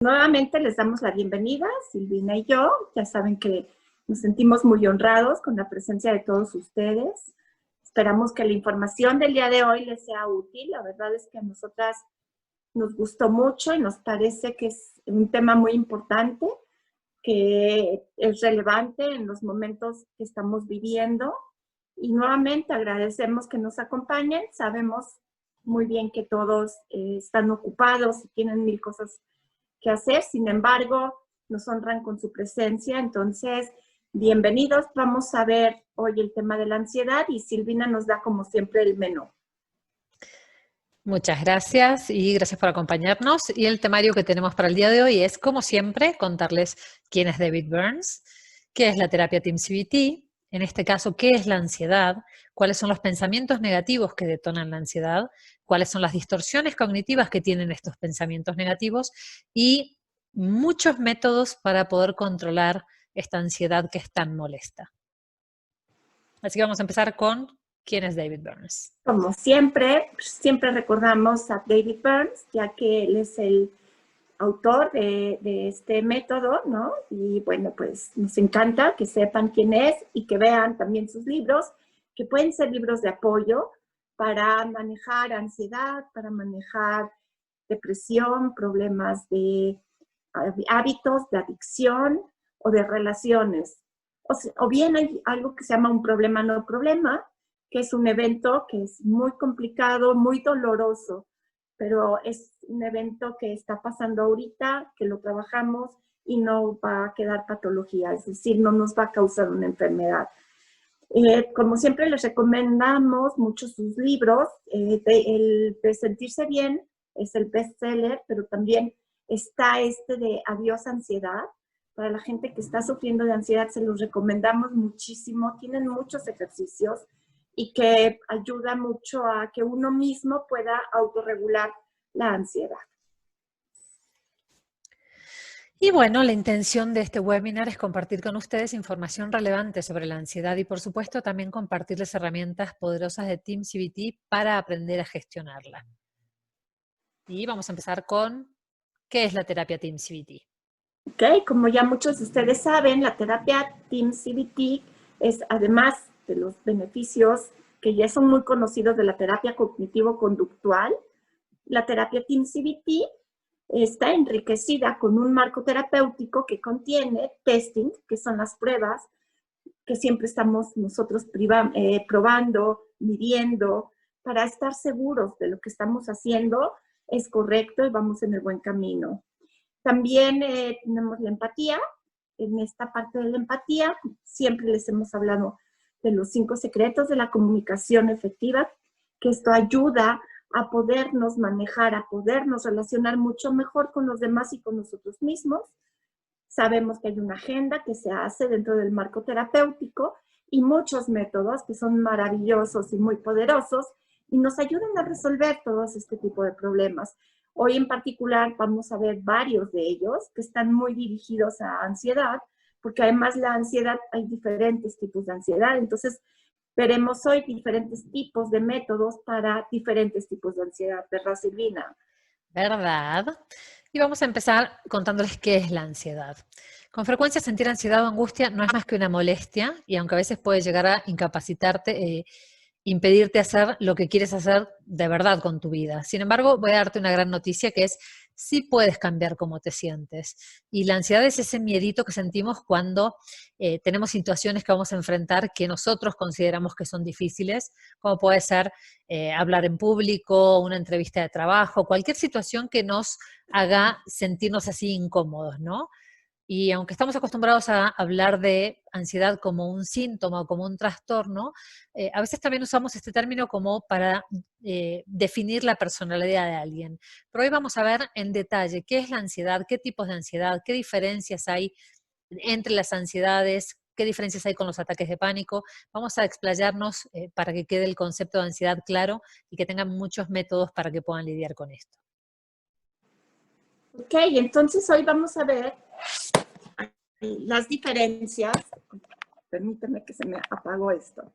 Nuevamente les damos la bienvenida, Silvina y yo. Ya saben que nos sentimos muy honrados con la presencia de todos ustedes. Esperamos que la información del día de hoy les sea útil. La verdad es que a nosotras nos gustó mucho y nos parece que es un tema muy importante, que es relevante en los momentos que estamos viviendo. Y nuevamente agradecemos que nos acompañen. Sabemos muy bien que todos están ocupados y tienen mil cosas que hacer, sin embargo, nos honran con su presencia. Entonces, bienvenidos. Vamos a ver hoy el tema de la ansiedad y Silvina nos da, como siempre, el menú. Muchas gracias y gracias por acompañarnos. Y el temario que tenemos para el día de hoy es, como siempre, contarles quién es David Burns, qué es la terapia Team CBT, en este caso, qué es la ansiedad, cuáles son los pensamientos negativos que detonan la ansiedad, cuáles son las distorsiones cognitivas que tienen estos pensamientos negativos y muchos métodos para poder controlar esta ansiedad que es tan molesta. Así que vamos a empezar con quién es David Burns. Como siempre, siempre recordamos a David Burns, ya que él es el autor de este método, ¿no? Y bueno, pues nos encanta que sepan quién es y que vean también sus libros, que pueden ser libros de apoyo para manejar ansiedad, para manejar depresión, problemas de hábitos, de adicción o de relaciones. O bien hay algo que se llama un problema no problema, que es un evento que es muy complicado, muy doloroso, pero es un evento que está pasando ahorita, que lo trabajamos y no va a quedar patología, es decir, no nos va a causar una enfermedad. Como siempre les recomendamos mucho sus libros. El de Sentirse Bien es el bestseller, pero también está este de Adiós Ansiedad. Para la gente que está sufriendo de ansiedad se los recomendamos muchísimo. Tienen muchos ejercicios y que ayuda mucho a que uno mismo pueda autorregular la ansiedad. Y bueno, la intención de este webinar es compartir con ustedes información relevante sobre la ansiedad y, por supuesto, también compartirles herramientas poderosas de Team CBT para aprender a gestionarla. Y vamos a empezar con, ¿qué es la terapia Team CBT? Ok, como ya muchos de ustedes saben, la terapia Team CBT es, además de los beneficios que ya son muy conocidos de la terapia cognitivo-conductual, la terapia Team CBT está enriquecida con un marco terapéutico que contiene testing, que son las pruebas que siempre estamos nosotros probando, midiendo, para estar seguros de lo que estamos haciendo es correcto y vamos en el buen camino. También tenemos la empatía. En esta parte de la empatía, siempre les hemos hablado de los 5 secretos de la comunicación efectiva, que esto ayuda a podernos manejar, a podernos relacionar mucho mejor con los demás y con nosotros mismos. Sabemos que hay una agenda que se hace dentro del marco terapéutico y muchos métodos que son maravillosos y muy poderosos y nos ayudan a resolver todos este tipo de problemas. Hoy en particular vamos a ver varios de ellos que están muy dirigidos a ansiedad, porque además la ansiedad, hay diferentes tipos de ansiedad, entonces veremos hoy diferentes tipos de métodos para diferentes tipos de ansiedad, ¿verdad, Silvina? ¿Verdad? Y vamos a empezar contándoles qué es la ansiedad. Con frecuencia sentir ansiedad o angustia no es más que una molestia y aunque a veces puede llegar a incapacitarte, impedirte hacer lo que quieres hacer de verdad con tu vida. Sin embargo, voy a darte una gran noticia que es, sí puedes cambiar cómo te sientes. Y la ansiedad es ese miedito que sentimos cuando tenemos situaciones que vamos a enfrentar que nosotros consideramos que son difíciles, como puede ser hablar en público, una entrevista de trabajo, cualquier situación que nos haga sentirnos así incómodos, ¿no? Y aunque estamos acostumbrados a hablar de ansiedad como un síntoma o como un trastorno, a veces también usamos este término como para definir la personalidad de alguien. Pero hoy vamos a ver en detalle qué es la ansiedad, qué tipos de ansiedad, qué diferencias hay entre las ansiedades, qué diferencias hay con los ataques de pánico. Vamos a explayarnos para que quede el concepto de ansiedad claro y que tengan muchos métodos para que puedan lidiar con esto. Ok, entonces hoy vamos a ver las diferencias. Permíteme que se me apagó esto.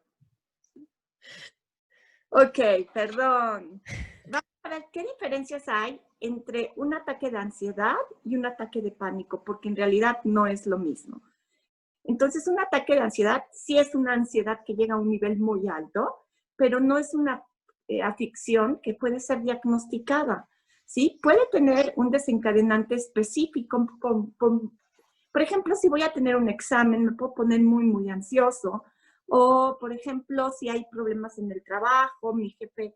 Ok, perdón. Vamos a ver qué diferencias hay entre un ataque de ansiedad y un ataque de pánico, porque en realidad no es lo mismo. Entonces, un ataque de ansiedad sí es una ansiedad que llega a un nivel muy alto, pero no es una aflicción que puede ser diagnosticada, ¿sí? Puede tener un desencadenante específico. Por ejemplo, si voy a tener un examen, me puedo poner muy, muy ansioso. O, por ejemplo, si hay problemas en el trabajo, mi jefe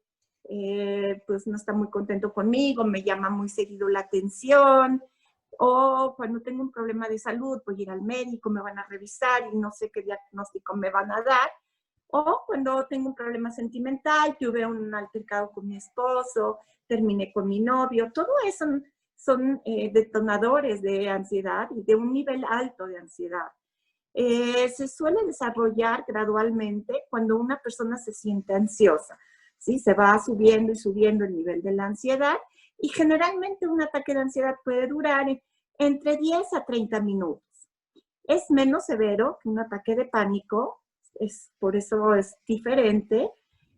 pues no está muy contento conmigo, me llama muy seguido la atención. O cuando tengo un problema de salud, voy a ir al médico, me van a revisar y no sé qué diagnóstico me van a dar. O cuando tengo un problema sentimental, tuve un altercado con mi esposo, terminé con mi novio. Todo eso son detonadores de ansiedad y de un nivel alto de ansiedad. Se suele desarrollar gradualmente cuando una persona se siente ansiosa, ¿sí? Se va subiendo y subiendo el nivel de la ansiedad y generalmente un ataque de ansiedad puede durar entre 10 a 30 minutos. Es menos severo que un ataque de pánico, por eso es diferente,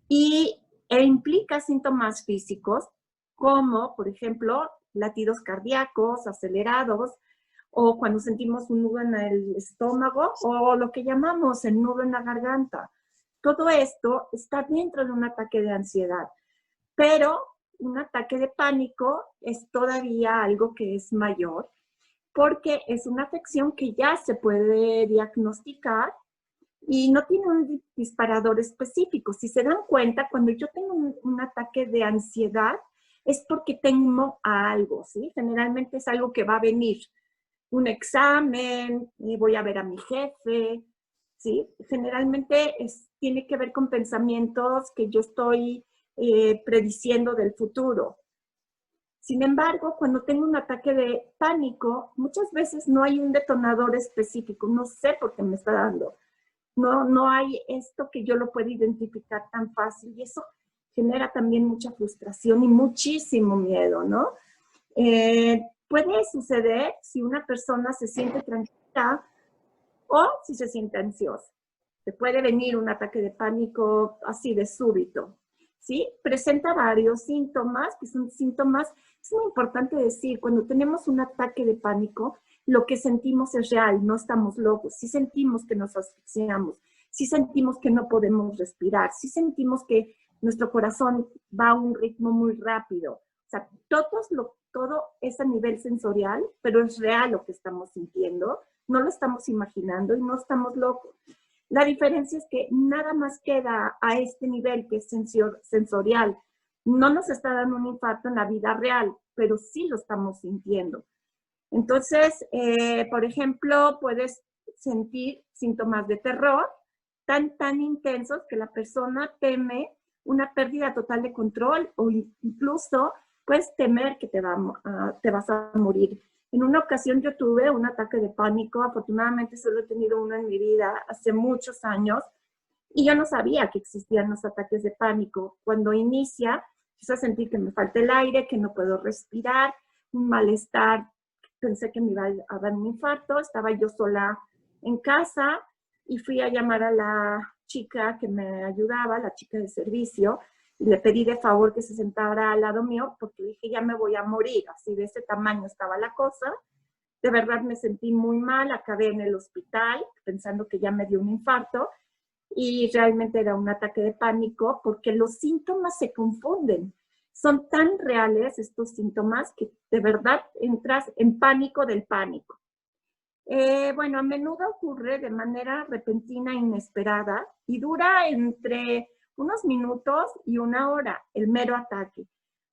e implica síntomas físicos como, por ejemplo, latidos cardíacos acelerados, o cuando sentimos un nudo en el estómago, o lo que llamamos el nudo en la garganta. Todo esto está dentro de un ataque de ansiedad, pero un ataque de pánico es todavía algo que es mayor, porque es una afección que ya se puede diagnosticar y no tiene un disparador específico. Si se dan cuenta, cuando yo tengo un ataque de ansiedad, es porque temo a algo, ¿sí? Generalmente es algo que va a venir. Un examen, voy a ver a mi jefe, ¿sí? Generalmente tiene que ver con pensamientos que yo estoy prediciendo del futuro. Sin embargo, cuando tengo un ataque de pánico, muchas veces no hay un detonador específico, no sé por qué me está dando. No hay esto que yo lo pueda identificar tan fácil y eso genera también mucha frustración y muchísimo miedo, ¿no? Puede suceder si una persona se siente tranquila o si se siente ansiosa. Te puede venir un ataque de pánico así de súbito, ¿sí? Presenta varios síntomas, que son síntomas, es muy importante decir, cuando tenemos un ataque de pánico, lo que sentimos es real, no estamos locos, sí sentimos que nos asfixiamos, sí sentimos que no podemos respirar, sí sentimos que nuestro corazón va a un ritmo muy rápido. O sea, todo es a nivel sensorial, pero es real lo que estamos sintiendo, no lo estamos imaginando y no estamos locos. La diferencia es que nada más queda a este nivel que es sensorial. No nos está dando un infarto en la vida real, pero sí lo estamos sintiendo. Entonces, por ejemplo, puedes sentir síntomas de terror tan intensos que la persona teme una pérdida total de control o incluso puedes temer que te vas a morir. En una ocasión yo tuve un ataque de pánico, afortunadamente solo he tenido uno en mi vida hace muchos años y yo no sabía que existían los ataques de pánico. Cuando inicia, empiezo a sentir que me falta el aire, que no puedo respirar, un malestar, pensé que me iba a dar un infarto, estaba yo sola en casa y fui a llamar a la chica que me ayudaba, la chica de servicio, y le pedí de favor que se sentara al lado mío porque dije, ya me voy a morir, así de ese tamaño estaba la cosa. De verdad me sentí muy mal, acabé en el hospital pensando que ya me dio un infarto y realmente era un ataque de pánico porque los síntomas se confunden. Son tan reales estos síntomas que de verdad entras en pánico del pánico. Bueno, a menudo ocurre de manera repentina e inesperada y dura entre unos minutos y una hora el mero ataque.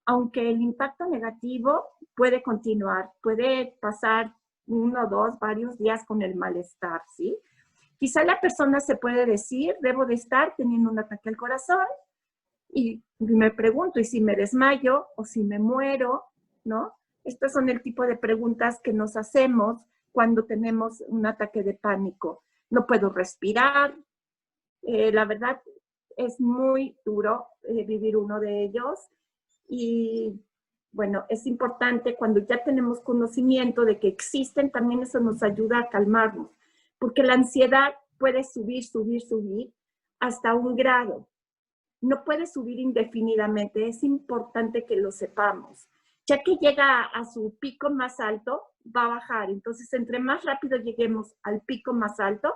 Aunque el impacto negativo puede continuar, puede pasar uno, dos, varios días con el malestar, ¿sí? Quizá la persona se puede decir, debo de estar teniendo un ataque al corazón y me pregunto, ¿y si me desmayo o si me muero? ¿No? Estos son el tipo de preguntas que nos hacemos cuando tenemos un ataque de pánico. No puedo respirar. La verdad es muy duro vivir uno de ellos y bueno, es importante cuando ya tenemos conocimiento de que existen, también eso nos ayuda a calmarnos, porque la ansiedad puede subir hasta un grado. No puede subir indefinidamente, es importante que lo sepamos. Ya que llega a su pico más alto, va a bajar. Entonces, entre más rápido lleguemos al pico más alto,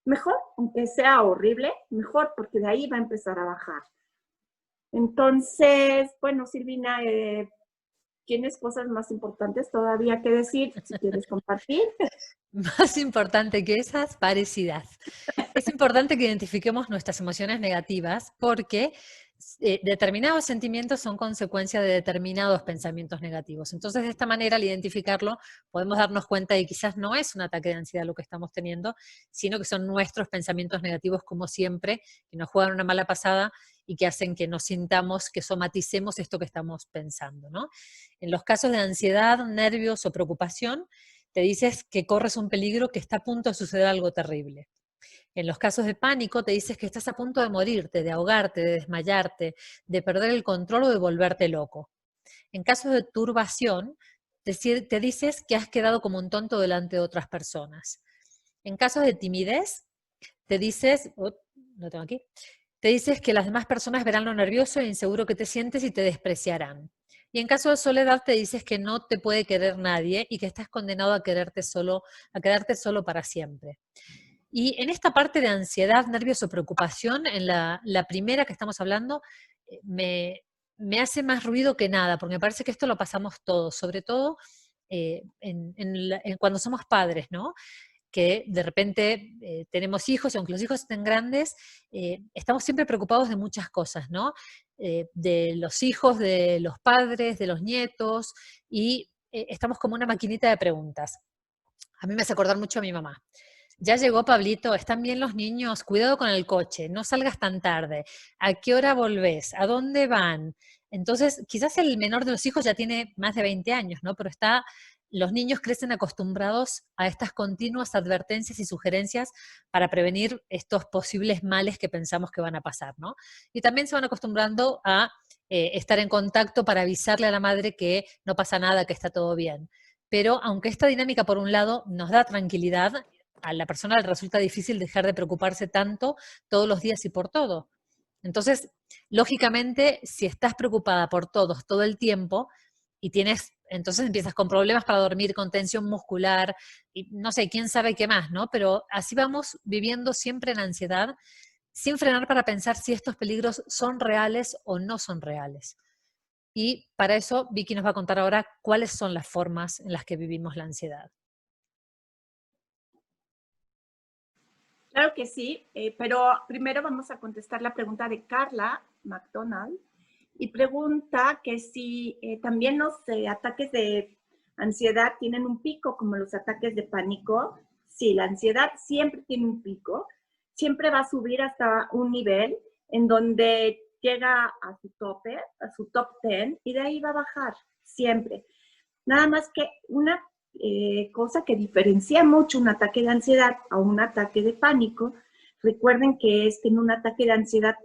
mejor, aunque sea horrible, mejor, porque de ahí va a empezar a bajar. Entonces, bueno, Silvina, ¿tienes cosas más importantes todavía que decir? Si quieres compartir. Más importante que esas, parecidas. Es importante que identifiquemos nuestras emociones negativas porque determinados sentimientos son consecuencia de determinados pensamientos negativos. Entonces, de esta manera, al identificarlo, podemos darnos cuenta de que quizás no es un ataque de ansiedad lo que estamos teniendo, sino que son nuestros pensamientos negativos, como siempre, que nos juegan una mala pasada y que hacen que nos sintamos, que somaticemos esto que estamos pensando, ¿no? En los casos de ansiedad, nervios o preocupación, te dices que corres un peligro, que está a punto de suceder algo terrible. En los casos de pánico te dices que estás a punto de morirte, de ahogarte, de desmayarte, de perder el control o de volverte loco. En casos de turbación, te dices que has quedado como un tonto delante de otras personas. En casos de timidez, te dices, no tengo aquí, te dices que las demás personas verán lo nervioso e inseguro que te sientes y te despreciarán. Y en caso de soledad te dices que no te puede querer nadie y que estás condenado a quedarte solo para siempre. Y en esta parte de ansiedad, nervios o preocupación, en la primera que estamos hablando, me hace más ruido que nada, porque me parece que esto lo pasamos todos, sobre todo cuando somos padres, ¿no? Que de repente tenemos hijos y aunque los hijos estén grandes, estamos siempre preocupados de muchas cosas, ¿no? De los hijos, de los padres, de los nietos, y estamos como una maquinita de preguntas. A mí me hace acordar mucho a mi mamá. Ya llegó Pablito, ¿están bien los niños? Cuidado con el coche, no salgas tan tarde. ¿A qué hora volvés? ¿A dónde van? Entonces, quizás el menor de los hijos ya tiene más de 20 años, ¿no? Pero los niños crecen acostumbrados a estas continuas advertencias y sugerencias para prevenir estos posibles males que pensamos que van a pasar, ¿no? Y también se van acostumbrando a estar en contacto para avisarle a la madre que no pasa nada, que está todo bien. Pero aunque esta dinámica, por un lado, nos da tranquilidad, a la persona le resulta difícil dejar de preocuparse tanto todos los días y por todo. Entonces, lógicamente, si estás preocupada por todos todo el tiempo y entonces empiezas con problemas para dormir, con tensión muscular, y no sé, quién sabe qué más, ¿no? Pero así vamos viviendo siempre en ansiedad, sin frenar para pensar si estos peligros son reales o no son reales. Y para eso, Vicky nos va a contar ahora cuáles son las formas en las que vivimos la ansiedad. Claro que sí, pero primero vamos a contestar la pregunta de Carla McDonald y pregunta que si también los ataques de ansiedad tienen un pico como los ataques de pánico. Sí, la ansiedad siempre tiene un pico, siempre va a subir hasta un nivel en donde llega a su tope, a su top 10 y de ahí va a bajar siempre. Nada más que una cosa que diferencia mucho un ataque de ansiedad a un ataque de pánico. Recuerden que es que en un ataque de ansiedad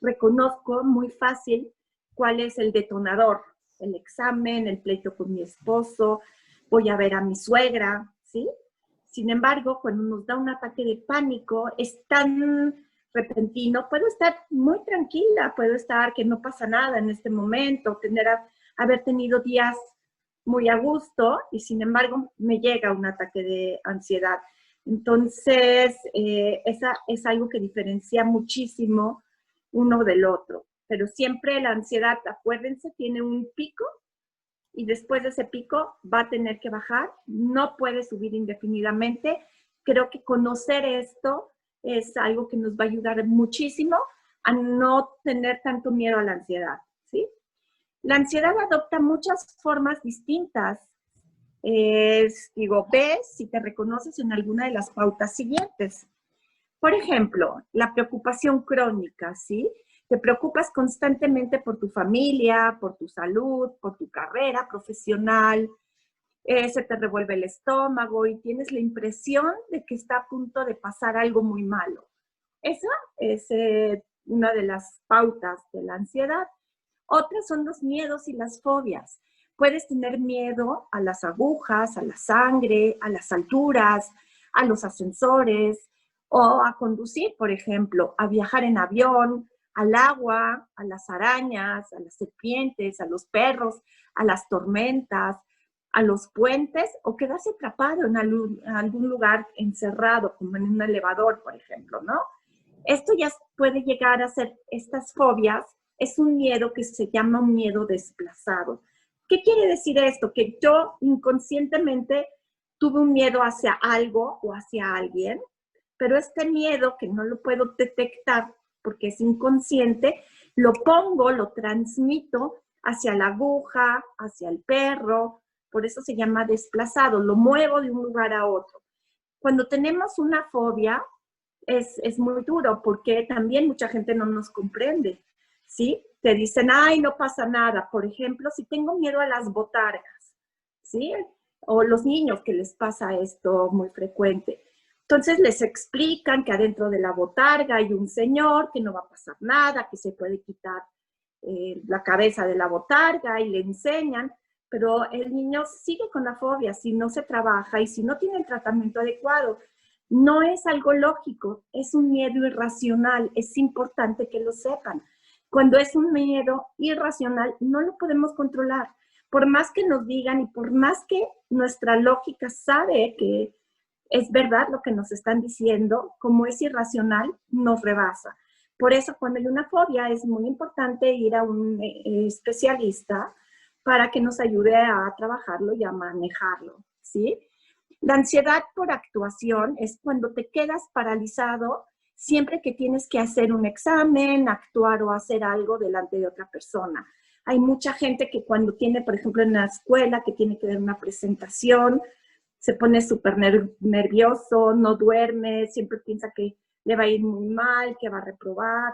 reconozco muy fácil cuál es el detonador, el examen, el pleito con mi esposo, voy a ver a mi suegra, ¿sí? Sin embargo, cuando nos da un ataque de pánico, es tan repentino, puedo estar muy tranquila, puedo estar que no pasa nada en este momento, haber tenido días muy a gusto y sin embargo me llega un ataque de ansiedad. Entonces, esa es algo que diferencia muchísimo uno del otro. Pero siempre la ansiedad, acuérdense, tiene un pico y después de ese pico va a tener que bajar, no puede subir indefinidamente. Creo que conocer esto es algo que nos va a ayudar muchísimo a no tener tanto miedo a la ansiedad, ¿sí? La ansiedad adopta muchas formas distintas. Ve si te reconoces en alguna de las pautas siguientes. Por ejemplo, la preocupación crónica, ¿sí? Te preocupas constantemente por tu familia, por tu salud, por tu carrera profesional, se te revuelve el estómago y tienes la impresión de que está a punto de pasar algo muy malo. Esa es una de las pautas de la ansiedad. Otras son los miedos y las fobias. Puedes tener miedo a las agujas, a la sangre, a las alturas, a los ascensores o a conducir, por ejemplo, a viajar en avión, al agua, a las arañas, a las serpientes, a los perros, a las tormentas, a los puentes, o quedarse atrapado en algún lugar encerrado, como en un elevador, por ejemplo, ¿no? Esto ya puede llegar a ser, estas fobias, es un miedo que se llama un miedo desplazado. ¿Qué quiere decir esto? Que yo inconscientemente tuve un miedo hacia algo o hacia alguien, pero este miedo que no lo puedo detectar porque es inconsciente, lo pongo, lo transmito hacia la aguja, hacia el perro, por eso se llama desplazado, lo muevo de un lugar a otro. Cuando tenemos una fobia, es muy duro porque también mucha gente no nos comprende, ¿sí? Te dicen, ay, no pasa nada. Por ejemplo, si tengo miedo a las botargas, ¿sí? O los niños que les pasa esto muy frecuente. Entonces les explican que adentro de la botarga hay un señor, que no va a pasar nada, que se puede quitar la cabeza de la botarga y le enseñan, pero el niño sigue con la fobia si no se trabaja y si no tiene el tratamiento adecuado. No es algo lógico, es un miedo irracional, es importante que lo sepan. Cuando es un miedo irracional, no lo podemos controlar. Por más que nos digan y por más que nuestra lógica sabe que es verdad lo que nos están diciendo, como es irracional, nos rebasa. Por eso cuando hay una fobia es muy importante ir a un especialista para que nos ayude a trabajarlo y a manejarlo, ¿sí? La ansiedad por actuación es cuando te quedas paralizado siempre que tienes que hacer un examen, actuar o hacer algo delante de otra persona. Hay mucha gente que cuando tiene, por ejemplo, en la escuela, que tiene que dar una presentación, se pone súper nervioso, no duerme, siempre piensa que le va a ir muy mal, que va a reprobar.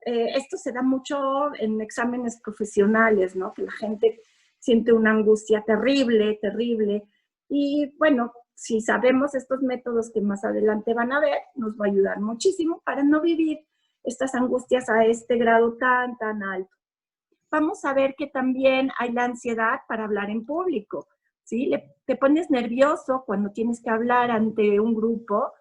Esto se da mucho en exámenes profesionales, ¿no? Que la gente siente una angustia terrible, terrible. Y bueno, si sabemos estos métodos que más adelante van a ver, nos va a ayudar muchísimo para no vivir estas angustias a este grado tan, tan alto. Vamos a ver que también hay la ansiedad para hablar en público, ¿sí? Te pones nervioso cuando tienes que hablar ante un grupo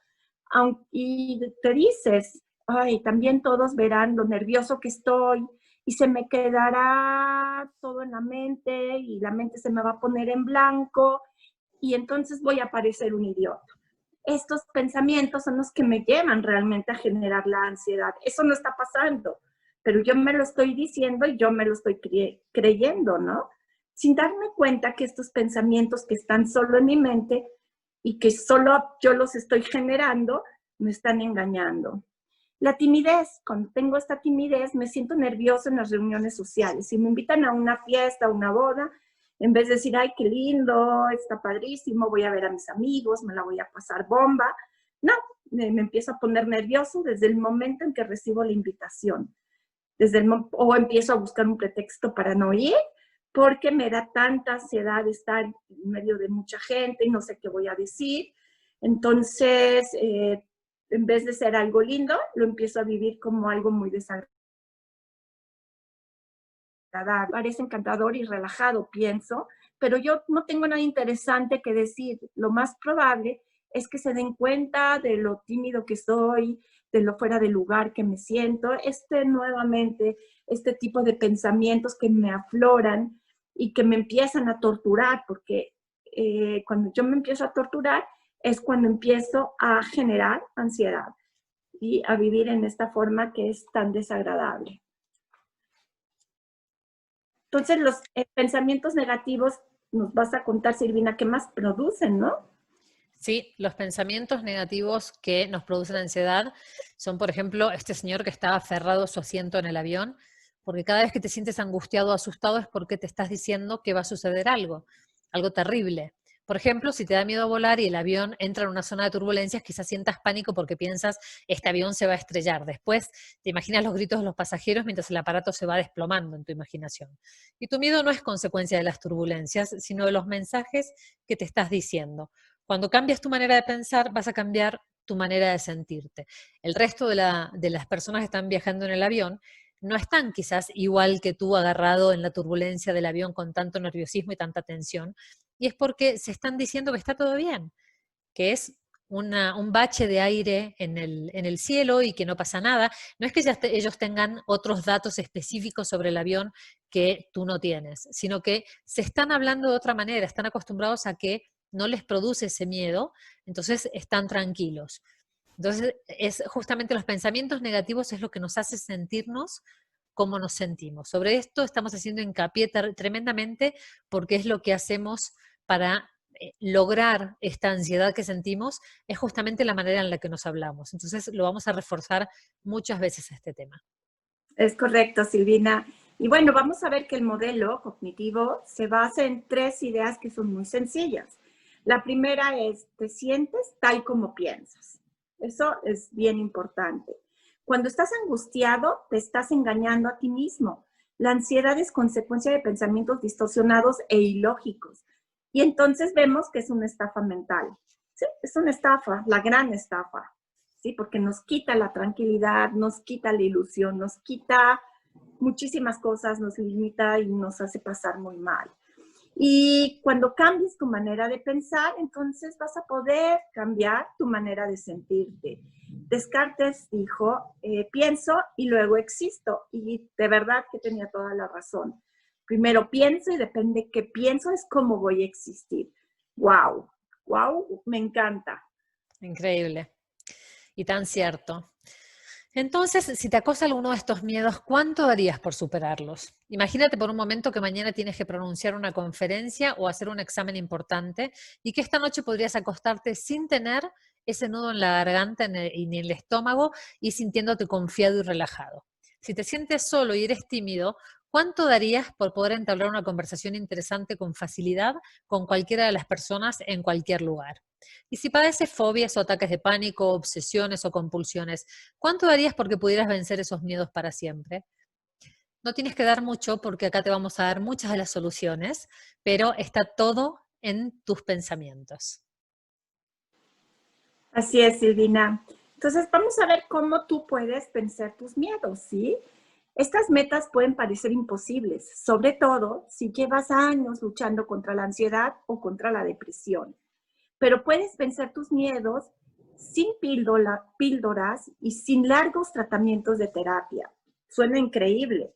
y te dices, ay, también todos verán lo nervioso que estoy y se me quedará todo en la mente y la mente se me va a poner en blanco y entonces voy a parecer un idiota. Estos pensamientos son los que me llevan realmente a generar la ansiedad. Eso no está pasando, pero yo me lo estoy diciendo y yo me lo estoy creyendo, ¿no? Sin darme cuenta que estos pensamientos que están solo en mi mente y que solo yo los estoy generando, me están engañando. La timidez, cuando tengo esta timidez, me siento nervioso en las reuniones sociales. Si me invitan a una fiesta, a una boda, en vez de decir, ay, qué lindo, está padrísimo, voy a ver a mis amigos, me la voy a pasar bomba, no, me empiezo a poner nervioso desde el momento en que recibo la invitación. O empiezo a buscar un pretexto para no ir, porque me da tanta ansiedad estar en medio de mucha gente y no sé qué voy a decir. Entonces, en vez de ser algo lindo, lo empiezo a vivir como algo muy desagradable. Parece encantador y relajado, pienso, pero yo no tengo nada interesante que decir. Lo más probable es que se den cuenta de lo tímido que soy, de lo fuera de lugar que me siento. Nuevamente, este tipo de pensamientos que me afloran y que me empiezan a torturar, porque cuando yo me empiezo a torturar es cuando empiezo a generar ansiedad y a vivir en esta forma que es tan desagradable. Entonces, los pensamientos negativos, nos vas a contar, Silvina, qué más producen, ¿no? Sí, los pensamientos negativos que nos producen ansiedad son, por ejemplo, este señor que estaba aferrado a su asiento en el avión, porque cada vez que te sientes angustiado o asustado es porque te estás diciendo que va a suceder algo terrible. Por ejemplo, si te da miedo volar y el avión entra en una zona de turbulencias, quizás sientas pánico porque piensas, este avión se va a estrellar. Después te imaginas los gritos de los pasajeros mientras el aparato se va desplomando en tu imaginación. Y tu miedo no es consecuencia de las turbulencias, sino de los mensajes que te estás diciendo. Cuando cambias tu manera de pensar, vas a cambiar tu manera de sentirte. El resto de las personas que están viajando en el avión no están quizás igual que tú agarrado en la turbulencia del avión con tanto nerviosismo y tanta tensión, y es porque se están diciendo que está todo bien, que es un bache de aire en el cielo y que no pasa nada. No es que ellos tengan otros datos específicos sobre el avión que tú no tienes, sino que se están hablando de otra manera, están acostumbrados a que no les produce ese miedo, entonces están tranquilos. Entonces, es justamente los pensamientos negativos es lo que nos hace sentirnos como nos sentimos. Sobre esto estamos haciendo hincapié tremendamente porque es lo que hacemos para lograr esta ansiedad que sentimos, es justamente la manera en la que nos hablamos. Entonces, lo vamos a reforzar muchas veces este tema. Es correcto, Silvina. Y bueno, vamos a ver que el modelo cognitivo se basa en 3 ideas que son muy sencillas. La primera es, te sientes tal como piensas. Eso es bien importante. Cuando estás angustiado, te estás engañando a ti mismo. La ansiedad es consecuencia de pensamientos distorsionados e ilógicos. Y entonces vemos que es una estafa mental. Sí, es una estafa, la gran estafa. ¿Sí? Porque nos quita la tranquilidad, nos quita la ilusión, nos quita muchísimas cosas, nos limita y nos hace pasar muy mal. Y cuando cambies tu manera de pensar, entonces vas a poder cambiar tu manera de sentirte. Descartes dijo, pienso y luego existo. Y de verdad que tenía toda la razón. Primero pienso y depende de qué pienso es cómo voy a existir. ¡Wow! ¡Wow! Me encanta. Increíble. Y tan cierto. Entonces, si te acosa alguno de estos miedos, ¿cuánto darías por superarlos? Imagínate por un momento que mañana tienes que pronunciar una conferencia o hacer un examen importante y que esta noche podrías acostarte sin tener ese nudo en la garganta y ni en el estómago y sintiéndote confiado y relajado. Si te sientes solo y eres tímido, ¿cuánto darías por poder entablar una conversación interesante con facilidad con cualquiera de las personas en cualquier lugar? Y si padeces fobias o ataques de pánico, obsesiones o compulsiones, ¿cuánto darías porque pudieras vencer esos miedos para siempre? No tienes que dar mucho porque acá te vamos a dar muchas de las soluciones, pero está todo en tus pensamientos. Así es, Silvina. Entonces, vamos a ver cómo tú puedes vencer tus miedos, ¿sí? Estas metas pueden parecer imposibles, sobre todo si llevas años luchando contra la ansiedad o contra la depresión. Pero puedes vencer tus miedos sin píldoras y sin largos tratamientos de terapia. Suena increíble.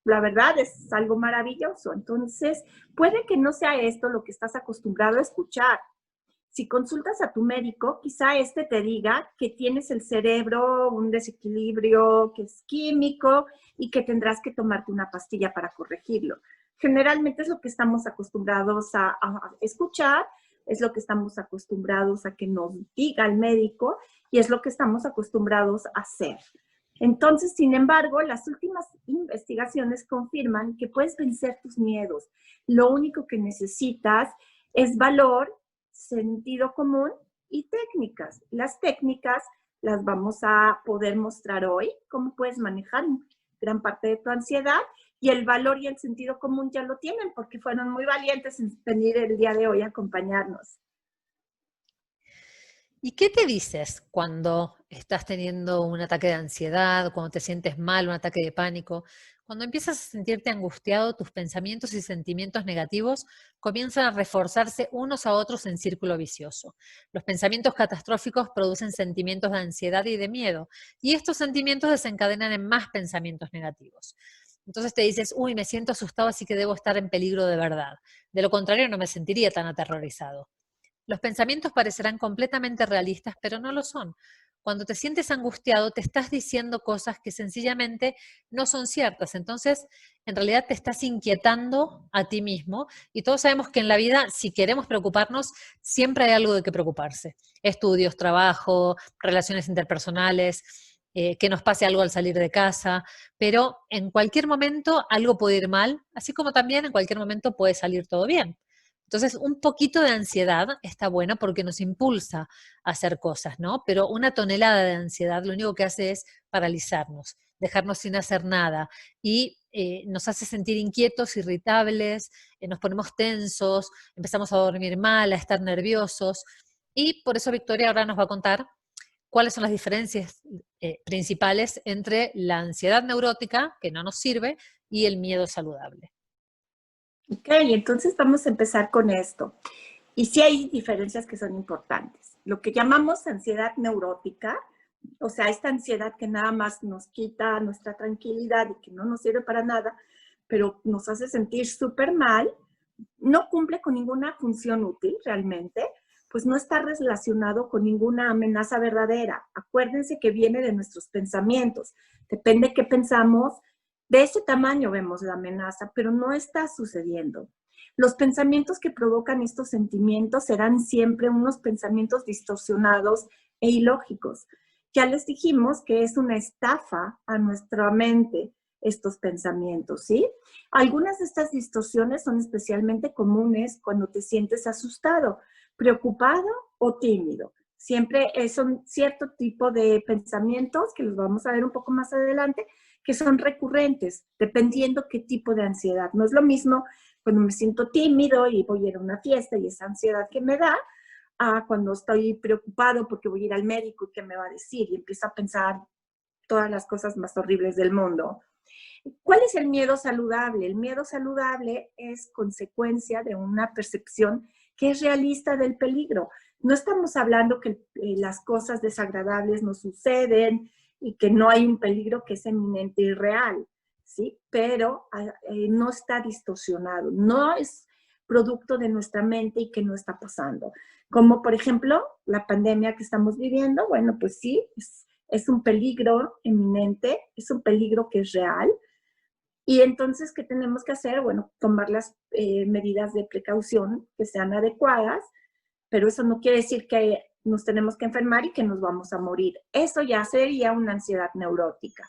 La verdad, es algo maravilloso. Entonces, puede que no sea esto lo que estás acostumbrado a escuchar. Si consultas a tu médico, quizá este te diga que tienes el cerebro, un desequilibrio que es químico y que tendrás que tomarte una pastilla para corregirlo. Generalmente es lo que estamos acostumbrados a escuchar, es lo que estamos acostumbrados a que nos diga el médico y es lo que estamos acostumbrados a hacer. Entonces, sin embargo, las últimas investigaciones confirman que puedes vencer tus miedos. Lo único que necesitas es valor, sentido común y técnicas. Las técnicas las vamos a poder mostrar hoy, cómo puedes manejar gran parte de tu ansiedad, y el valor y el sentido común ya lo tienen porque fueron muy valientes en venir el día de hoy a acompañarnos. ¿Y qué te dices cuando estás teniendo un ataque de ansiedad, cuando te sientes mal, un ataque de pánico? Cuando empiezas a sentirte angustiado, tus pensamientos y sentimientos negativos comienzan a reforzarse unos a otros en círculo vicioso. Los pensamientos catastróficos producen sentimientos de ansiedad y de miedo, y estos sentimientos desencadenan en más pensamientos negativos. Entonces te dices, uy, me siento asustado, así que debo estar en peligro de verdad. De lo contrario, no me sentiría tan aterrorizado. Los pensamientos parecerán completamente realistas, pero no lo son. Cuando te sientes angustiado, te estás diciendo cosas que sencillamente no son ciertas. Entonces, en realidad te estás inquietando a ti mismo y todos sabemos que en la vida, si queremos preocuparnos, siempre hay algo de qué preocuparse. Estudios, trabajo, relaciones interpersonales, que nos pase algo al salir de casa, pero en cualquier momento algo puede ir mal, así como también en cualquier momento puede salir todo bien. Entonces, un poquito de ansiedad está bueno porque nos impulsa a hacer cosas, ¿no? Pero una tonelada de ansiedad lo único que hace es paralizarnos, dejarnos sin hacer nada y nos hace sentir inquietos, irritables, nos ponemos tensos, empezamos a dormir mal, a estar nerviosos. Y por eso Victoria ahora nos va a contar cuáles son las diferencias principales entre la ansiedad neurótica, que no nos sirve, y el miedo saludable. Ok, entonces vamos a empezar con esto. Y sí hay diferencias que son importantes. Lo que llamamos ansiedad neurótica, o sea, esta ansiedad que nada más nos quita nuestra tranquilidad y que no nos sirve para nada, pero nos hace sentir súper mal, no cumple con ninguna función útil realmente, pues no está relacionado con ninguna amenaza verdadera. Acuérdense que viene de nuestros pensamientos. Depende de qué pensamos, de ese tamaño vemos la amenaza, pero no está sucediendo. Los pensamientos que provocan estos sentimientos serán siempre unos pensamientos distorsionados e ilógicos. Ya les dijimos que es una estafa a nuestra mente estos pensamientos, ¿sí? Algunas de estas distorsiones son especialmente comunes cuando te sientes asustado, preocupado o tímido. Siempre son cierto tipo de pensamientos, que los vamos a ver un poco más adelante, que son recurrentes, dependiendo qué tipo de ansiedad. No es lo mismo cuando me siento tímido y voy a ir a una fiesta y esa ansiedad que me da, a cuando estoy preocupado porque voy a ir al médico y qué me va a decir y empiezo a pensar todas las cosas más horribles del mundo. ¿Cuál es el miedo saludable? El miedo saludable es consecuencia de una percepción que es realista del peligro. No estamos hablando que las cosas desagradables nos suceden y que no hay un peligro que es eminente y real, ¿sí? Pero no está distorsionado, no es producto de nuestra mente y que no está pasando. Como por ejemplo la pandemia que estamos viviendo, bueno, pues sí, es un peligro eminente, es un peligro que es real. Y entonces, ¿qué tenemos que hacer? Bueno, tomar las medidas de precaución que sean adecuadas, pero eso no quiere decir que nos tenemos que enfermar y que nos vamos a morir. Eso ya sería una ansiedad neurótica.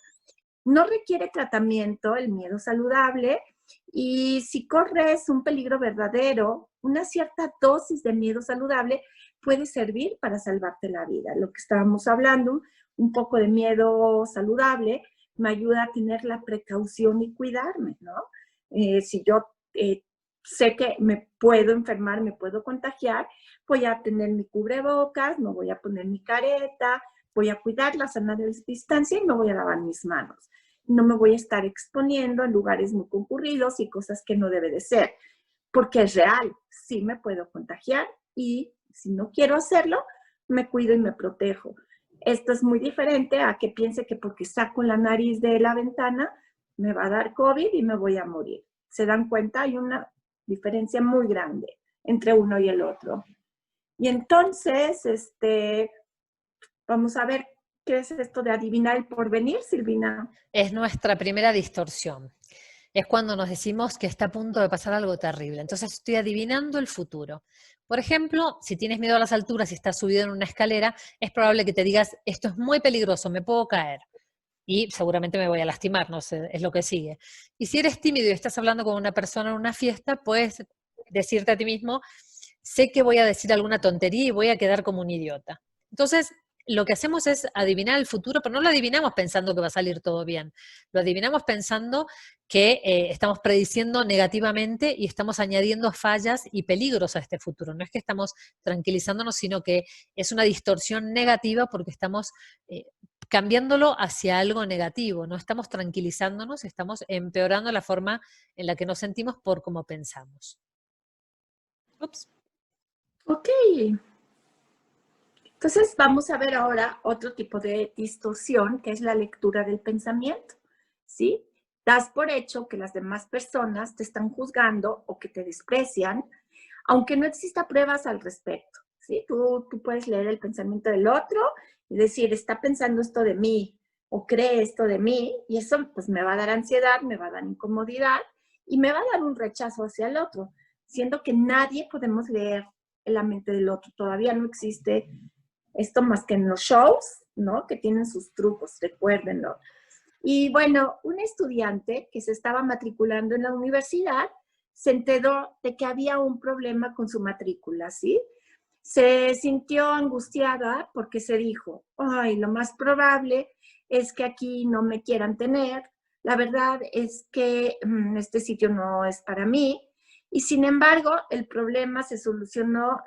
No requiere tratamiento el miedo saludable y si corres un peligro verdadero, una cierta dosis de miedo saludable puede servir para salvarte la vida. Lo que estábamos hablando, un poco de miedo saludable, me ayuda a tener la precaución y cuidarme, ¿no? Si yo sé que me puedo enfermar, me puedo contagiar, voy a tener mi cubrebocas, no voy a poner mi careta, voy a cuidar la sana distancia y no voy a lavar mis manos. No me voy a estar exponiendo en lugares muy concurridos y cosas que no debe de ser, porque es real, sí me puedo contagiar y si no quiero hacerlo, me cuido y me protejo. Esto es muy diferente a que piense que porque saco la nariz de la ventana me va a dar COVID y me voy a morir. ¿Se dan cuenta? Hay una diferencia muy grande entre uno y el otro. Y entonces, vamos a ver qué es esto de adivinar el porvenir, Silvina. Es nuestra primera distorsión. Es cuando nos decimos que está a punto de pasar algo terrible. Entonces estoy adivinando el futuro. Por ejemplo, si tienes miedo a las alturas y estás subido en una escalera, es probable que te digas, esto es muy peligroso, me puedo caer. Y seguramente me voy a lastimar, no sé, es lo que sigue. Y si eres tímido y estás hablando con una persona en una fiesta, puedes decirte a ti mismo, sé que voy a decir alguna tontería y voy a quedar como un idiota. Entonces, lo que hacemos es adivinar el futuro, pero no lo adivinamos pensando que va a salir todo bien. Lo adivinamos pensando que estamos prediciendo negativamente y estamos añadiendo fallas y peligros a este futuro. No es que estamos tranquilizándonos, sino que es una distorsión negativa porque estamos cambiándolo hacia algo negativo. No estamos tranquilizándonos, estamos empeorando la forma en la que nos sentimos por cómo pensamos. Ups. Ok. Entonces vamos a ver ahora otro tipo de distorsión, que es la lectura del pensamiento, ¿sí? Das por hecho que las demás personas te están juzgando o que te desprecian, aunque no exista pruebas al respecto, ¿sí? Tú puedes leer el pensamiento del otro y decir, está pensando esto de mí o cree esto de mí, y eso pues me va a dar ansiedad, me va a dar incomodidad y me va a dar un rechazo hacia el otro, siendo que nadie podemos leer la mente del otro. Todavía no existe esto más que en los shows, ¿no? Que tienen sus trucos, recuérdenlo. Y bueno, un estudiante que se estaba matriculando en la universidad se enteró de que había un problema con su matrícula, ¿sí? Se sintió angustiada porque se dijo, ay, lo más probable es que aquí no me quieran tener, la verdad es que este sitio no es para mí, y sin embargo el problema se solucionó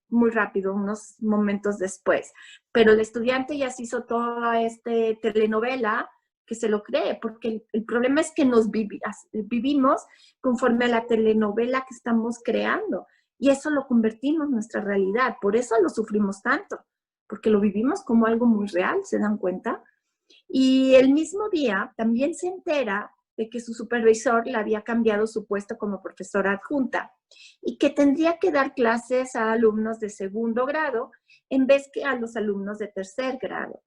muy rápido, unos momentos después, pero el estudiante ya se hizo toda esta telenovela que se lo cree, porque el problema es que nos vivimos conforme a la telenovela que estamos creando. Y eso lo convertimos en nuestra realidad. Por eso lo sufrimos tanto, porque lo vivimos como algo muy real, ¿se dan cuenta? Y el mismo día también se entera de que su supervisor le había cambiado su puesto como profesora adjunta y que tendría que dar clases a alumnos de segundo grado en vez que a los alumnos de tercer grado.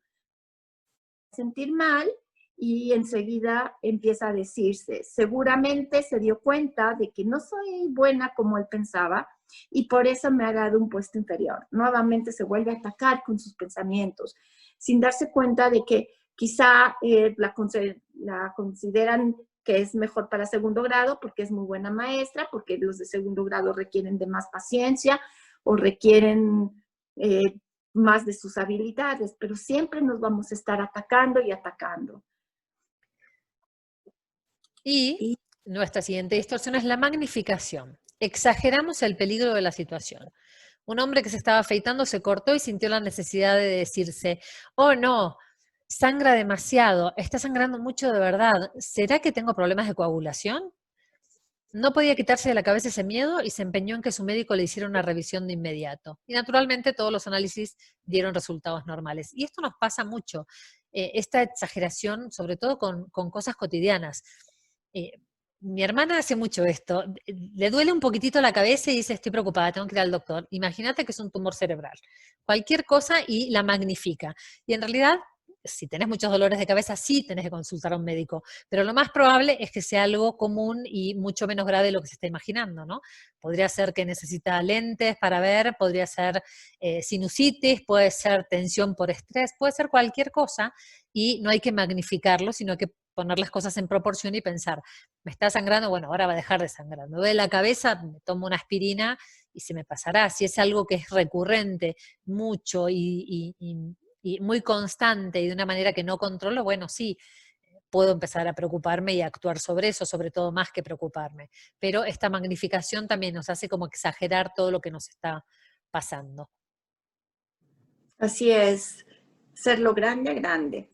Sentir mal y enseguida empieza a decirse, seguramente se dio cuenta de que no soy buena como él pensaba y por eso me ha dado un puesto inferior. Nuevamente se vuelve a atacar con sus pensamientos, sin darse cuenta de que quizá la consideran que es mejor para segundo grado porque es muy buena maestra, porque los de segundo grado requieren de más paciencia o requieren más de sus habilidades, pero siempre nos vamos a estar atacando y atacando. Y nuestra siguiente distorsión es la magnificación. Exageramos el peligro de la situación. Un hombre que se estaba afeitando se cortó y sintió la necesidad de decirse, oh no, sangra demasiado, está sangrando mucho de verdad, ¿será que tengo problemas de coagulación? No podía quitarse de la cabeza ese miedo y se empeñó en que su médico le hiciera una revisión de inmediato. Y naturalmente todos los análisis dieron resultados normales. Y esto nos pasa mucho, esta exageración, sobre todo con cosas cotidianas. Mi hermana hace mucho esto. Le duele un poquitito la cabeza y dice, estoy preocupada, tengo que ir al doctor. Imagínate que es un tumor cerebral. Cualquier cosa y la magnifica. Y en realidad, si tenés muchos dolores de cabeza, sí tenés que consultar a un médico. Pero lo más probable es que sea algo común y mucho menos grave de lo que se está imaginando, ¿no? Podría ser que necesita lentes para ver, podría ser sinusitis, puede ser tensión por estrés, puede ser cualquier cosa y no hay que magnificarlo, sino que poner las cosas en proporción y pensar, me está sangrando, bueno, ahora va a dejar de sangrar. Me duele la cabeza, me tomo una aspirina y se me pasará. Si es algo que es recurrente, mucho y muy constante y de una manera que no controlo, bueno, sí, puedo empezar a preocuparme y a actuar sobre eso, sobre todo más que preocuparme. Pero esta magnificación también nos hace como exagerar todo lo que nos está pasando. Así es, ser lo grande, grande.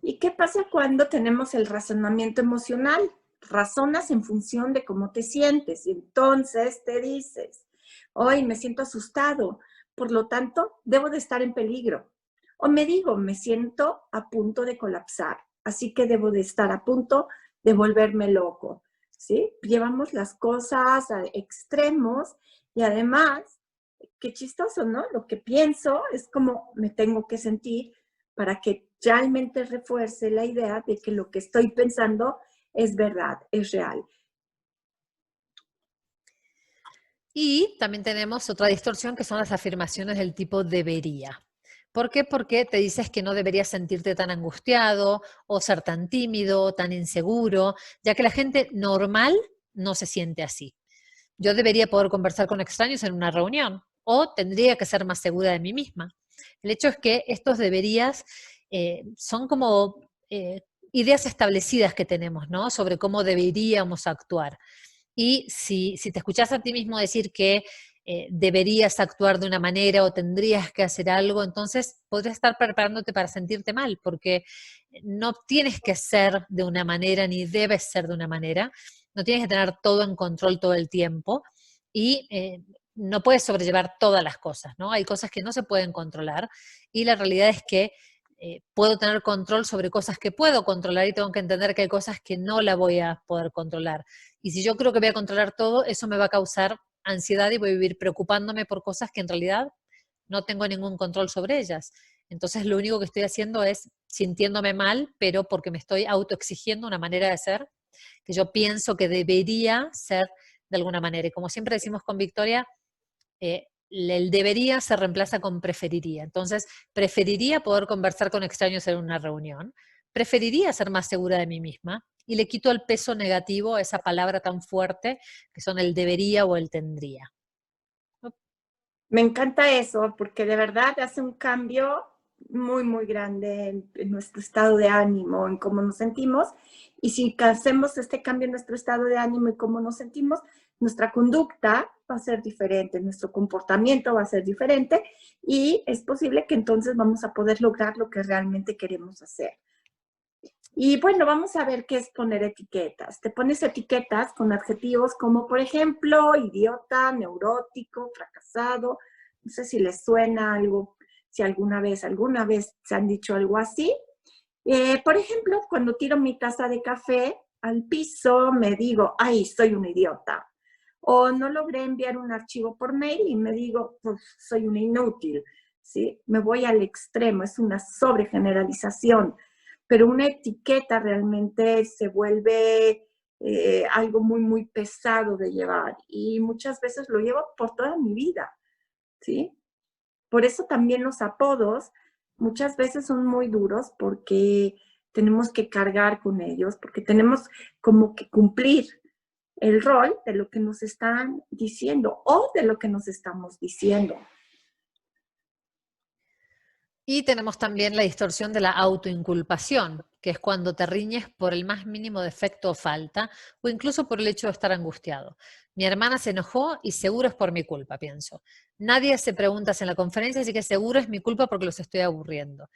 ¿Y qué pasa cuando tenemos el razonamiento emocional? Razonas en función de cómo te sientes y entonces te dices, hoy me siento asustado, por lo tanto, debo de estar en peligro. O me digo, me siento a punto de colapsar, así que debo de estar a punto de volverme loco. ¿Sí? Llevamos las cosas a extremos y además, qué chistoso, ¿no? Lo que pienso es como me tengo que sentir para que realmente refuerce la idea de que lo que estoy pensando es verdad, es real. Y también tenemos otra distorsión que son las afirmaciones del tipo debería. ¿Por qué? Porque te dices que no deberías sentirte tan angustiado o ser tan tímido, tan inseguro, ya que la gente normal no se siente así. Yo debería poder conversar con extraños en una reunión o tendría que ser más segura de mí misma. El hecho es que estos deberías son como ideas establecidas que tenemos, ¿no? Sobre cómo deberíamos actuar. Y si te escuchás a ti mismo decir que deberías actuar de una manera o tendrías que hacer algo, entonces podrías estar preparándote para sentirte mal, porque no tienes que ser de una manera ni debes ser de una manera, no tienes que tener todo en control todo el tiempo y no puedes sobrellevar todas las cosas, ¿no? Hay cosas que no se pueden controlar y la realidad es que puedo tener control sobre cosas que puedo controlar y tengo que entender que hay cosas que no la voy a poder controlar. Y si yo creo que voy a controlar todo, eso me va a causar ansiedad y voy a vivir preocupándome por cosas que en realidad no tengo ningún control sobre ellas. Entonces lo único que estoy haciendo es sintiéndome mal, pero porque me estoy autoexigiendo una manera de ser que yo pienso que debería ser de alguna manera. Y como siempre decimos con Victoria, el debería se reemplaza con preferiría. Entonces, preferiría poder conversar con extraños en una reunión, preferiría ser más segura de mí misma y le quito el peso negativo a esa palabra tan fuerte que son el debería o el tendría. Me encanta eso porque de verdad hace un cambio muy, muy grande en nuestro estado de ánimo, en cómo nos sentimos. Y si hacemos este cambio en nuestro estado de ánimo y cómo nos sentimos, nuestra conducta va a ser diferente, nuestro comportamiento va a ser diferente y es posible que entonces vamos a poder lograr lo que realmente queremos hacer. Y bueno, vamos a ver qué es poner etiquetas. Te pones etiquetas con adjetivos como, por ejemplo, idiota, neurótico, fracasado. No sé si les suena algo, si alguna vez se han dicho algo así. Por ejemplo, cuando tiro mi taza de café al piso, me digo, ay, soy un idiota. O no logré enviar un archivo por mail y me digo, pues soy una inútil. ¿Sí? Me voy al extremo, es una sobregeneralización, pero una etiqueta realmente se vuelve algo muy, muy pesado de llevar y muchas veces lo llevo por toda mi vida, ¿sí? Por eso también los apodos muchas veces son muy duros porque tenemos que cargar con ellos, porque tenemos como que cumplir el rol de lo que nos están diciendo o de lo que nos estamos diciendo. Y tenemos también la distorsión de la autoinculpación, que es cuando te riñes por el más mínimo defecto o falta, o incluso por el hecho de estar angustiado. Mi hermana se enojó y seguro es por mi culpa, pienso. Nadie hace preguntas en la conferencia, así que seguro es mi culpa porque los estoy aburriendo.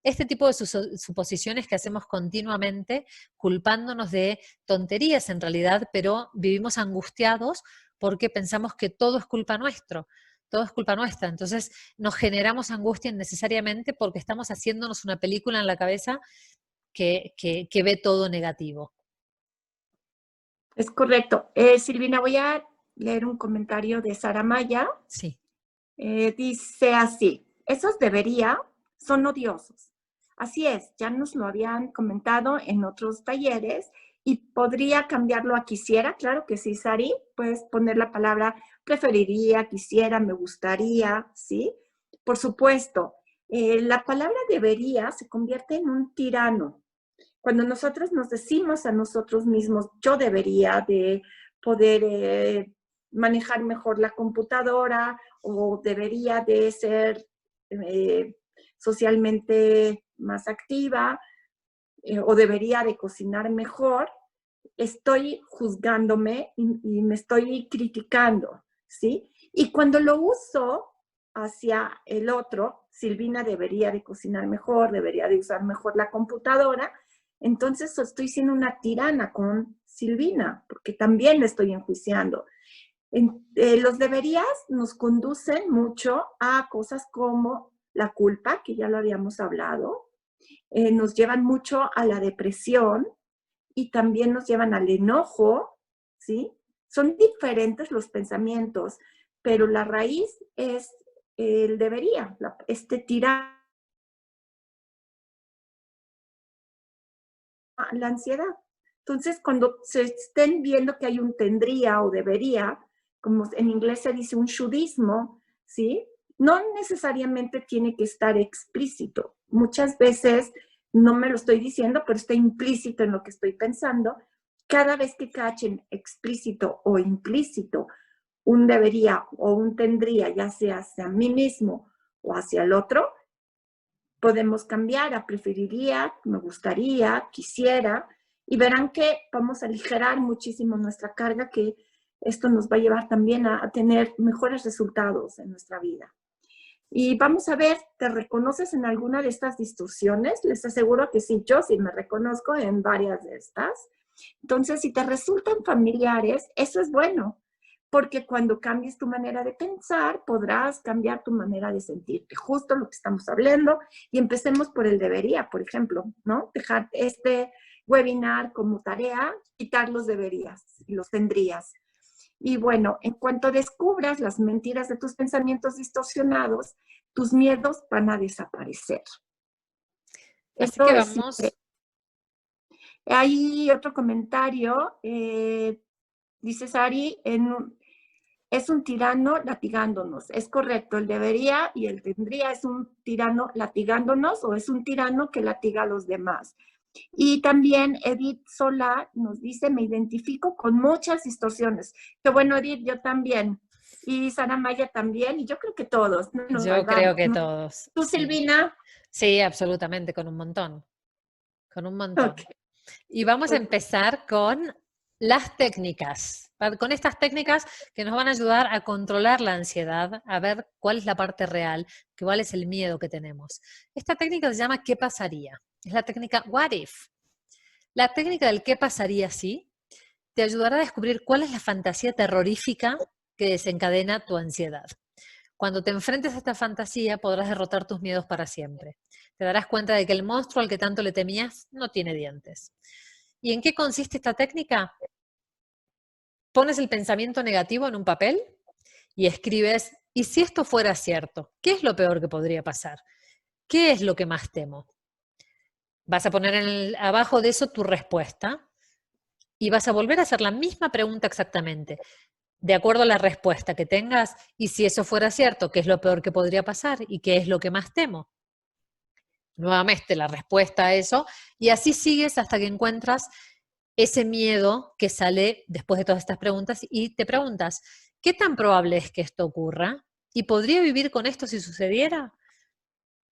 Este tipo de suposiciones que hacemos continuamente, culpándonos de tonterías en realidad, pero vivimos angustiados porque pensamos que todo es culpa nuestro. Todo es culpa nuestra. Entonces nos generamos angustia innecesariamente porque estamos haciéndonos una película en la cabeza que ve todo negativo. Es correcto. Silvina, voy a leer un comentario de Sara Maya. Sí. Dice así, esos debería son odiosos. Así es, ya nos lo habían comentado en otros talleres y podría cambiarlo a quisiera, claro que sí, Sari, puedes poner la palabra preferiría, quisiera, me gustaría, ¿sí? Por supuesto, la palabra debería se convierte en un tirano. Cuando nosotros nos decimos a nosotros mismos, yo debería de poder manejar mejor la computadora o debería de ser eh, socialmente más activa o debería de cocinar mejor, estoy juzgándome y me estoy criticando, ¿sí? Y cuando lo uso hacia el otro, Silvina debería de cocinar mejor, debería de usar mejor la computadora, entonces estoy siendo una tirana con Silvina, porque también le estoy enjuiciando. Los deberías nos conducen mucho a cosas como la culpa, que ya lo habíamos hablado, nos llevan mucho a la depresión y también nos llevan al enojo, ¿sí? Son diferentes los pensamientos, pero la raíz es el debería, este tirar la ansiedad. Entonces, cuando se estén viendo que hay un tendría o debería, como en inglés se dice un shouldismo, ¿sí? No necesariamente tiene que estar explícito. Muchas veces no me lo estoy diciendo, pero está implícito en lo que estoy pensando. Cada vez que cachen explícito o implícito un debería o un tendría, ya sea hacia mí mismo o hacia el otro, podemos cambiar a preferiría, me gustaría, quisiera, y verán que vamos a aligerar muchísimo nuestra carga, que esto nos va a llevar también a tener mejores resultados en nuestra vida. Y vamos a ver, ¿te reconoces en alguna de estas distorsiones? Les aseguro que sí, yo sí me reconozco en varias de estas. Entonces, si te resultan familiares, eso es bueno, porque cuando cambies tu manera de pensar, podrás cambiar tu manera de sentirte, justo lo que estamos hablando, y empecemos por el debería, por ejemplo, ¿no? Dejar este webinar como tarea, quitar los deberías y los tendrías. Y bueno, en cuanto descubras las mentiras de tus pensamientos distorsionados, tus miedos van a desaparecer. Así Esto que es vamos. Hay otro comentario, dice Sari, es un tirano latigándonos. Es correcto, el debería y el tendría es un tirano latigándonos o es un tirano que latiga a los demás. Y también Edith Solá nos dice, me identifico con muchas distorsiones. Qué bueno, Edith, yo también. Y Sara Maya también, y yo creo que todos. ¿No? Yo Ahí creo vamos, que ¿no? todos, ¿Tú, sí. Silvina? Sí, absolutamente, con un montón. Con un Ok. montón. Y vamos a Ok. empezar con las técnicas. Con estas técnicas que nos van a ayudar a controlar la ansiedad, a ver cuál es la parte real, cuál es el miedo que tenemos. Esta técnica se llama ¿qué pasaría? Es la técnica What If. La técnica del qué pasaría si te ayudará a descubrir cuál es la fantasía terrorífica que desencadena tu ansiedad. Cuando te enfrentes a esta fantasía, podrás derrotar tus miedos para siempre. Te darás cuenta de que el monstruo al que tanto le temías no tiene dientes. ¿Y en qué consiste esta técnica? Pones el pensamiento negativo en un papel y escribes, ¿y si esto fuera cierto? ¿Qué es lo peor que podría pasar? ¿Qué es lo que más temo? Vas a poner abajo de eso tu respuesta y vas a volver a hacer la misma pregunta exactamente. De acuerdo a la respuesta que tengas, y si eso fuera cierto, ¿qué es lo peor que podría pasar? ¿Y qué es lo que más temo? Nuevamente la respuesta a eso, y así sigues hasta que encuentras ese miedo que sale después de todas estas preguntas y te preguntas, ¿qué tan probable es que esto ocurra? ¿Y podría vivir con esto si sucediera?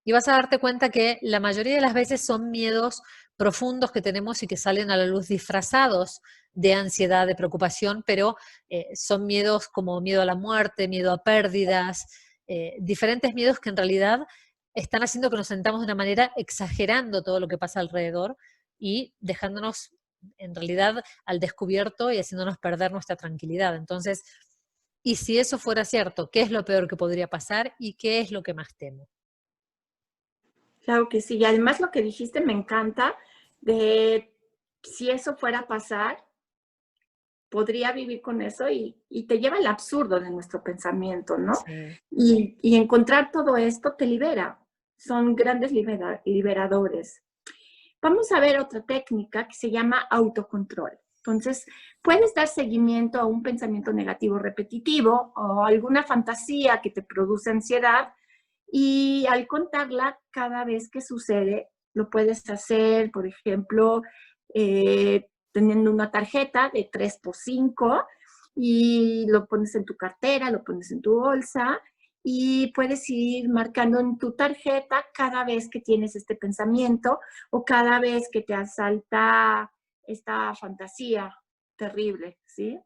Y vas a darte cuenta que la mayoría de las veces son miedos profundos que tenemos y que salen a la luz disfrazados de ansiedad, de preocupación, pero son miedos como miedo a la muerte, miedo a pérdidas, diferentes miedos que en realidad están haciendo que nos sentamos de una manera exagerando todo lo que pasa alrededor y dejándonos en realidad al descubierto y haciéndonos perder nuestra tranquilidad. Entonces, y si eso fuera cierto, ¿qué es lo peor que podría pasar y qué es lo que más temo? Claro que sí. Y además lo que dijiste me encanta de si eso fuera a pasar, podría vivir con eso y te lleva al absurdo de nuestro pensamiento, ¿no? Sí. Y encontrar todo esto te libera. Son grandes liberadores. Vamos a ver otra técnica que se llama autocontrol. Entonces, puedes dar seguimiento a un pensamiento negativo repetitivo o alguna fantasía que te produce ansiedad y al contarla cada vez que sucede, lo puedes hacer, por ejemplo, teniendo una tarjeta de 3x5 y lo pones en tu cartera, lo pones en tu bolsa y puedes ir marcando en tu tarjeta cada vez que tienes este pensamiento o cada vez que te asalta esta fantasía terrible, ¿sí?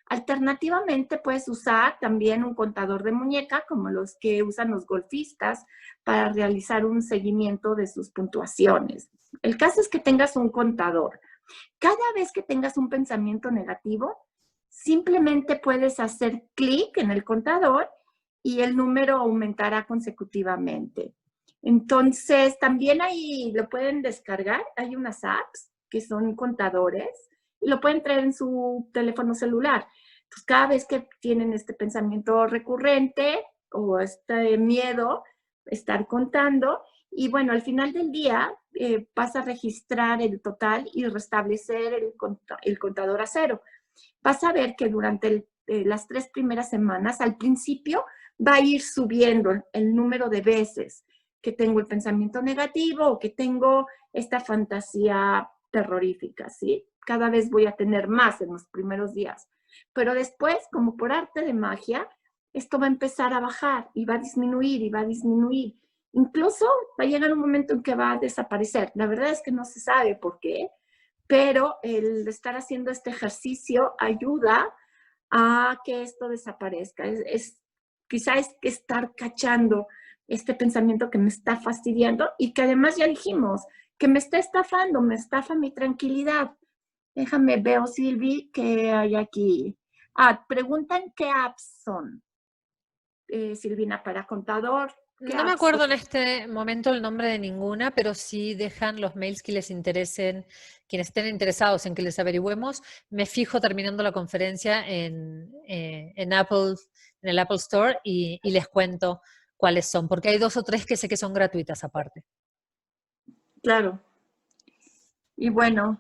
Alternativamente puedes usar también un contador de muñeca como los que usan los golfistas para realizar un seguimiento de sus puntuaciones. El caso es que tengas un contador. Cada vez que tengas un pensamiento negativo, simplemente puedes hacer clic en el contador y el número aumentará consecutivamente. Entonces, también ahí lo pueden descargar. Hay unas apps que son contadores y lo pueden traer en su teléfono celular. Entonces, cada vez que tienen este pensamiento recurrente o este miedo, estar contando. Y bueno, al final del día vas a registrar el total y restablecer el contador a cero. Vas a ver que durante las 3 primeras semanas, al principio, va a ir subiendo el número de veces que tengo el pensamiento negativo o que tengo esta fantasía terrorífica, ¿sí? Cada vez voy a tener más en los primeros días. Pero después, como por arte de magia, esto va a empezar a bajar y va a disminuir y va a disminuir. Incluso va a llegar un momento en que va a desaparecer. La verdad es que no se sabe por qué, pero el estar haciendo este ejercicio ayuda a que esto desaparezca. Quizá es que estar cachando este pensamiento que me está fastidiando y que además ya dijimos que me está estafando, me estafa mi tranquilidad. Déjame, veo, Silvi, que hay aquí. Preguntan qué apps son, Silvina, para contador. ¿Qué No me apps? acuerdo en este momento el nombre de ninguna, pero sí dejan los mails que les interesen, quienes estén interesados en que les averigüemos. Me fijo terminando la conferencia en Apple, en el Apple Store y les cuento cuáles son, porque hay 2 o 3 que sé que son gratuitas aparte. Claro. Y bueno,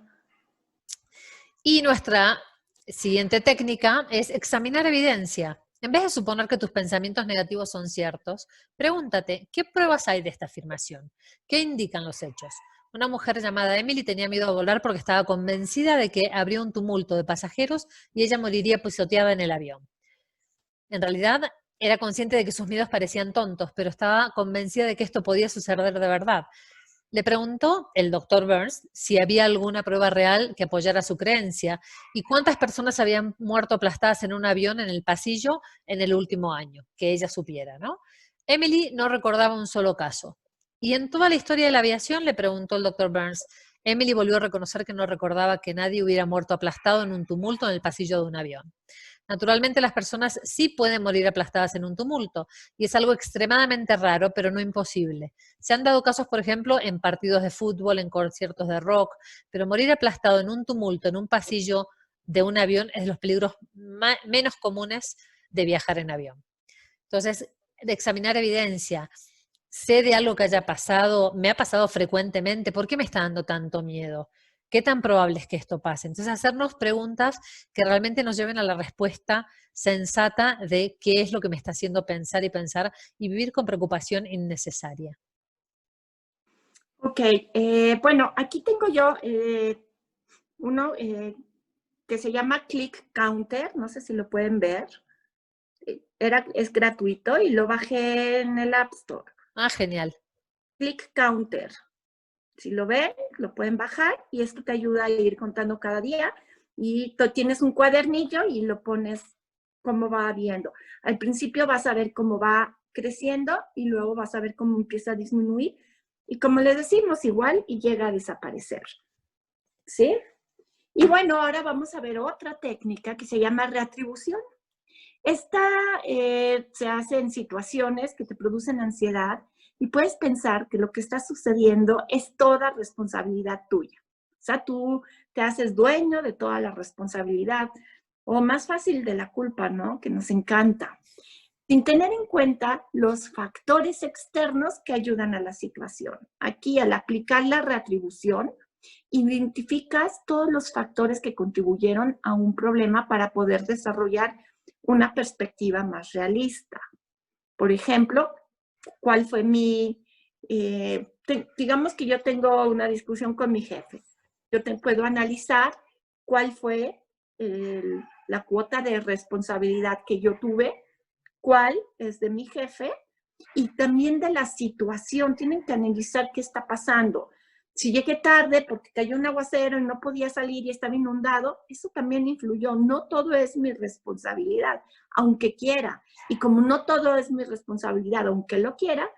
Y nuestra siguiente técnica es examinar evidencia. En vez de suponer que tus pensamientos negativos son ciertos, pregúntate, ¿qué pruebas hay de esta afirmación? ¿Qué indican los hechos? Una mujer llamada Emily tenía miedo a volar porque estaba convencida de que habría un tumulto de pasajeros y ella moriría pisoteada en el avión. En realidad, era consciente de que sus miedos parecían tontos, pero estaba convencida de que esto podía suceder de verdad. Le preguntó el doctor Burns si había alguna prueba real que apoyara su creencia y cuántas personas habían muerto aplastadas en un avión en el pasillo en el último año, que ella supiera, ¿no? Emily no recordaba un solo caso. Y en toda la historia de la aviación, le preguntó el doctor Burns, Emily volvió a reconocer que no recordaba que nadie hubiera muerto aplastado en un tumulto en el pasillo de un avión. Naturalmente las personas sí pueden morir aplastadas en un tumulto, y es algo extremadamente raro, pero no imposible. Se han dado casos, por ejemplo, en partidos de fútbol, en conciertos de rock, pero morir aplastado en un tumulto, en un pasillo de un avión, es de los peligros menos comunes de viajar en avión. Entonces, de examinar evidencia, sé de algo que haya pasado, me ha pasado frecuentemente, ¿por qué me está dando tanto miedo? ¿Qué tan probable es que esto pase? Entonces, hacernos preguntas que realmente nos lleven a la respuesta sensata de qué es lo que me está haciendo pensar y vivir con preocupación innecesaria. Ok, bueno, aquí tengo yo uno que se llama Click Counter, no sé si lo pueden ver. Es gratuito y lo bajé en el App Store. Ah, genial. Click Counter. Si lo ven, lo pueden bajar y esto te ayuda a ir contando cada día y tienes un cuadernillo y lo pones cómo va viendo. Al principio vas a ver cómo va creciendo y luego vas a ver cómo empieza a disminuir y como les decimos, igual y llega a desaparecer. ¿Sí? Y bueno, ahora vamos a ver otra técnica que se llama reatribución. Esta se hace en situaciones que te producen ansiedad y puedes pensar que lo que está sucediendo es toda responsabilidad tuya. O sea, tú te haces dueño de toda la responsabilidad o más fácil de la culpa, ¿no? Que nos encanta. Sin tener en cuenta los factores externos que ayudan a la situación. Aquí, al aplicar la reatribución, identificas todos los factores que contribuyeron a un problema para poder desarrollar una perspectiva más realista. Por ejemplo, ¿cuál fue digamos que yo tengo una discusión con mi jefe. Yo puedo analizar cuál fue la cuota de responsabilidad que yo tuve, cuál es de mi jefe y también de la situación. Tienen que analizar qué está pasando. Si llegué tarde porque cayó un aguacero y no podía salir y estaba inundado, eso también influyó. No todo es mi responsabilidad, aunque quiera. Y como no todo es mi responsabilidad, aunque lo quiera,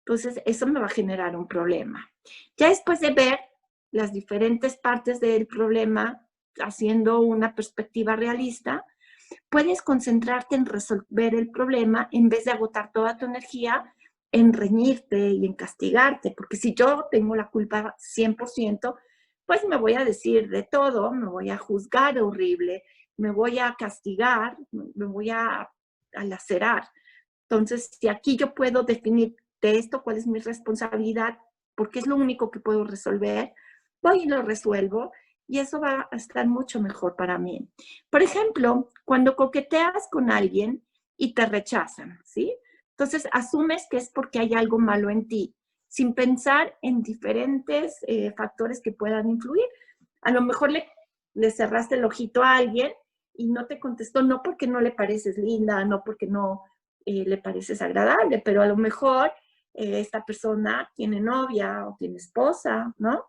entonces eso me va a generar un problema. Ya después de ver las diferentes partes del problema, haciendo una perspectiva realista, puedes concentrarte en resolver el problema en vez de agotar toda tu energía en reñirte y en castigarte, porque si yo tengo la culpa 100%, pues me voy a decir de todo, me voy a juzgar horrible, me voy a castigar, me voy a lacerar. Entonces, si aquí yo puedo definir de esto cuál es mi responsabilidad, porque es lo único que puedo resolver, voy y lo resuelvo y eso va a estar mucho mejor para mí. Por ejemplo, cuando coqueteas con alguien y te rechazan, ¿sí? Entonces asumes que es porque hay algo malo en ti, sin pensar en diferentes factores que puedan influir. A lo mejor le cerraste el ojito a alguien y no te contestó, no porque no le pareces linda, no porque no le pareces agradable, pero a lo mejor esta persona tiene novia o tiene esposa, ¿no?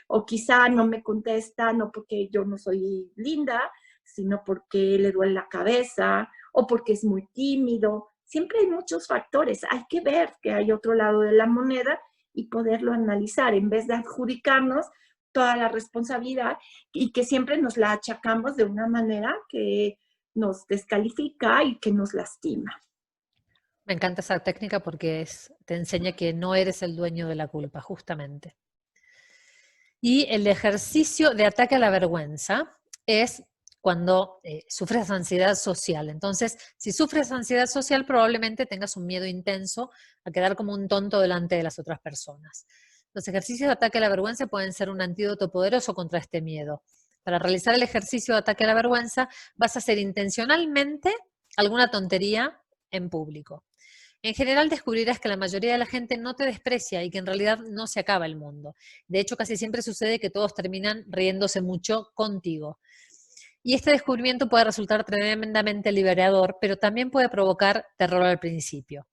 O quizá no me contesta no porque yo no soy linda, sino porque le duele la cabeza o porque es muy tímido. Siempre hay muchos factores. Hay que ver que hay otro lado de la moneda y poderlo analizar en vez de adjudicarnos toda la responsabilidad y que siempre nos la achacamos de una manera que nos descalifica y que nos lastima. Me encanta esa técnica porque te enseña que no eres el dueño de la culpa, justamente. Y el ejercicio de ataque a la vergüenza es cuando sufres ansiedad social. Entonces, si sufres ansiedad social, probablemente tengas un miedo intenso a quedar como un tonto delante de las otras personas. Los ejercicios de ataque a la vergüenza pueden ser un antídoto poderoso contra este miedo. Para realizar el ejercicio de ataque a la vergüenza, vas a hacer intencionalmente alguna tontería en público. En general descubrirás que la mayoría de la gente no te desprecia y que en realidad no se acaba el mundo. De hecho, casi siempre sucede que todos terminan riéndose mucho contigo. Y este descubrimiento puede resultar tremendamente liberador, pero también puede provocar terror al principio.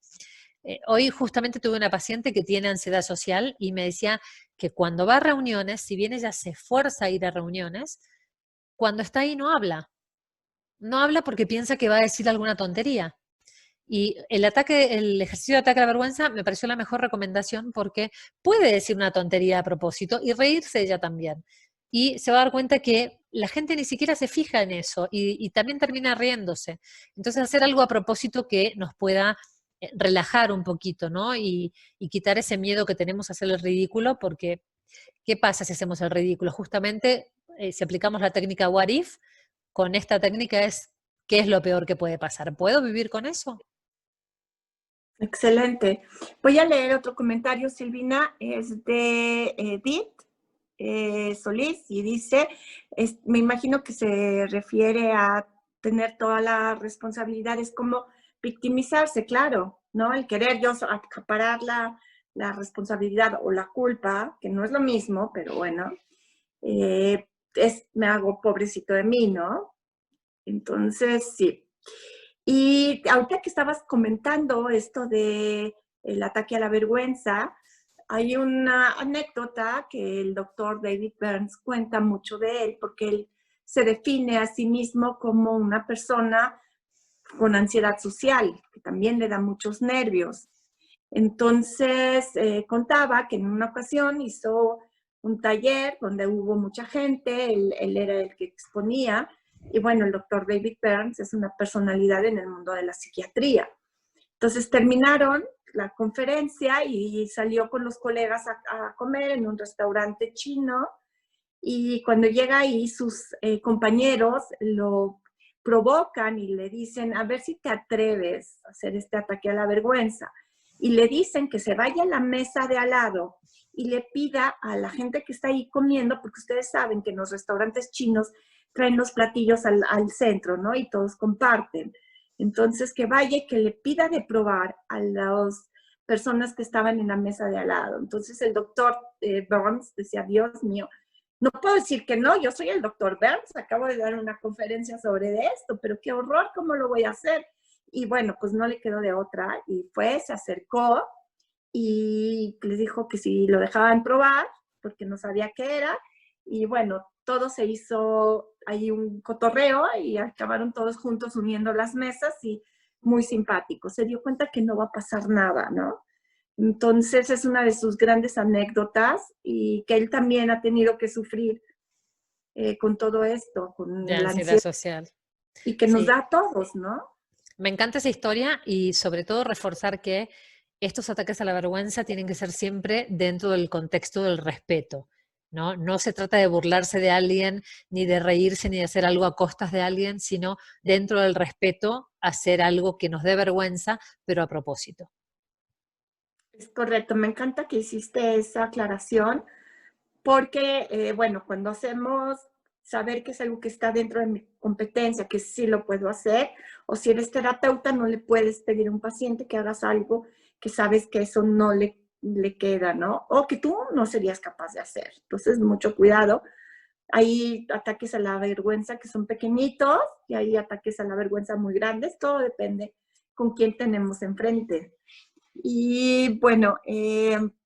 Hoy justamente tuve una paciente que tiene ansiedad social y me decía que cuando va a reuniones, si bien ella se esfuerza a ir a reuniones, cuando está ahí no habla. No habla porque piensa que va a decir alguna tontería. Y el ejercicio de ataque a la vergüenza me pareció la mejor recomendación porque puede decir una tontería a propósito y reírse ella también. Y se va a dar cuenta que la gente ni siquiera se fija en eso y también termina riéndose. Entonces, hacer algo a propósito que nos pueda relajar un poquito, ¿no? Y quitar ese miedo que tenemos a hacer el ridículo, porque ¿qué pasa si hacemos el ridículo? Justamente, si aplicamos la técnica What If, con esta técnica es, ¿qué es lo peor que puede pasar? ¿Puedo vivir con eso? Excelente. Voy a leer otro comentario, Silvina, es de Edith Solís y dice, me imagino que se refiere a tener toda la responsabilidad, es como victimizarse, claro, ¿no? El querer yo acaparar la responsabilidad o la culpa, que no es lo mismo, pero bueno, me hago pobrecito de mí, ¿no? Entonces, sí. Y ahorita que estabas comentando esto de el ataque a la vergüenza, hay una anécdota que el doctor David Burns cuenta mucho de él, porque él se define a sí mismo como una persona con ansiedad social, que también le da muchos nervios. Entonces, contaba que en una ocasión hizo un taller donde hubo mucha gente, él era el que exponía, y bueno, el doctor David Burns es una personalidad en el mundo de la psiquiatría. Entonces terminaron la conferencia y salió con los colegas a comer en un restaurante chino, y cuando llega ahí sus compañeros lo provocan y le dicen, a ver si te atreves a hacer este ataque a la vergüenza. Y le dicen que se vaya a la mesa de al lado y le pida a la gente que está ahí comiendo, porque ustedes saben que en los restaurantes chinos traen los platillos al centro, ¿no? Y todos comparten. Entonces, que vaya y que le pida de probar a las personas que estaban en la mesa de al lado. Entonces, el doctor Burns decía, Dios mío, no puedo decir que no, yo soy el doctor Burns, acabo de dar una conferencia sobre esto, pero qué horror, ¿cómo lo voy a hacer? Y bueno, pues no le quedó de otra y fue, se acercó y les dijo que si lo dejaban probar, porque no sabía qué era, y bueno, todo se hizo ahí un cotorreo y acabaron todos juntos uniendo las mesas y muy simpático. Se dio cuenta que no va a pasar nada, ¿no? Entonces es una de sus grandes anécdotas y que él también ha tenido que sufrir con todo esto, con De la ansiedad ansiedad social. y que nos Sí, da a todos, ¿no? me encanta esa historia y sobre todo reforzar que estos ataques a la vergüenza tienen que ser siempre dentro del contexto del respeto, ¿no? No se trata de burlarse de alguien, ni de reírse, ni de hacer algo a costas de alguien, sino dentro del respeto hacer algo que nos dé vergüenza, pero a propósito. Es correcto, me encanta que hiciste esa aclaración porque, bueno, cuando hacemos saber que es algo que está dentro de mi competencia, que sí lo puedo hacer, o si eres terapeuta, no le puedes pedir a un paciente que hagas algo que sabes que eso no le queda, ¿no? O que tú no serías capaz de hacer. Entonces, mucho cuidado. Hay ataques a la vergüenza que son pequeñitos y hay ataques a la vergüenza muy grandes. Todo depende con quién tenemos enfrente. Y bueno,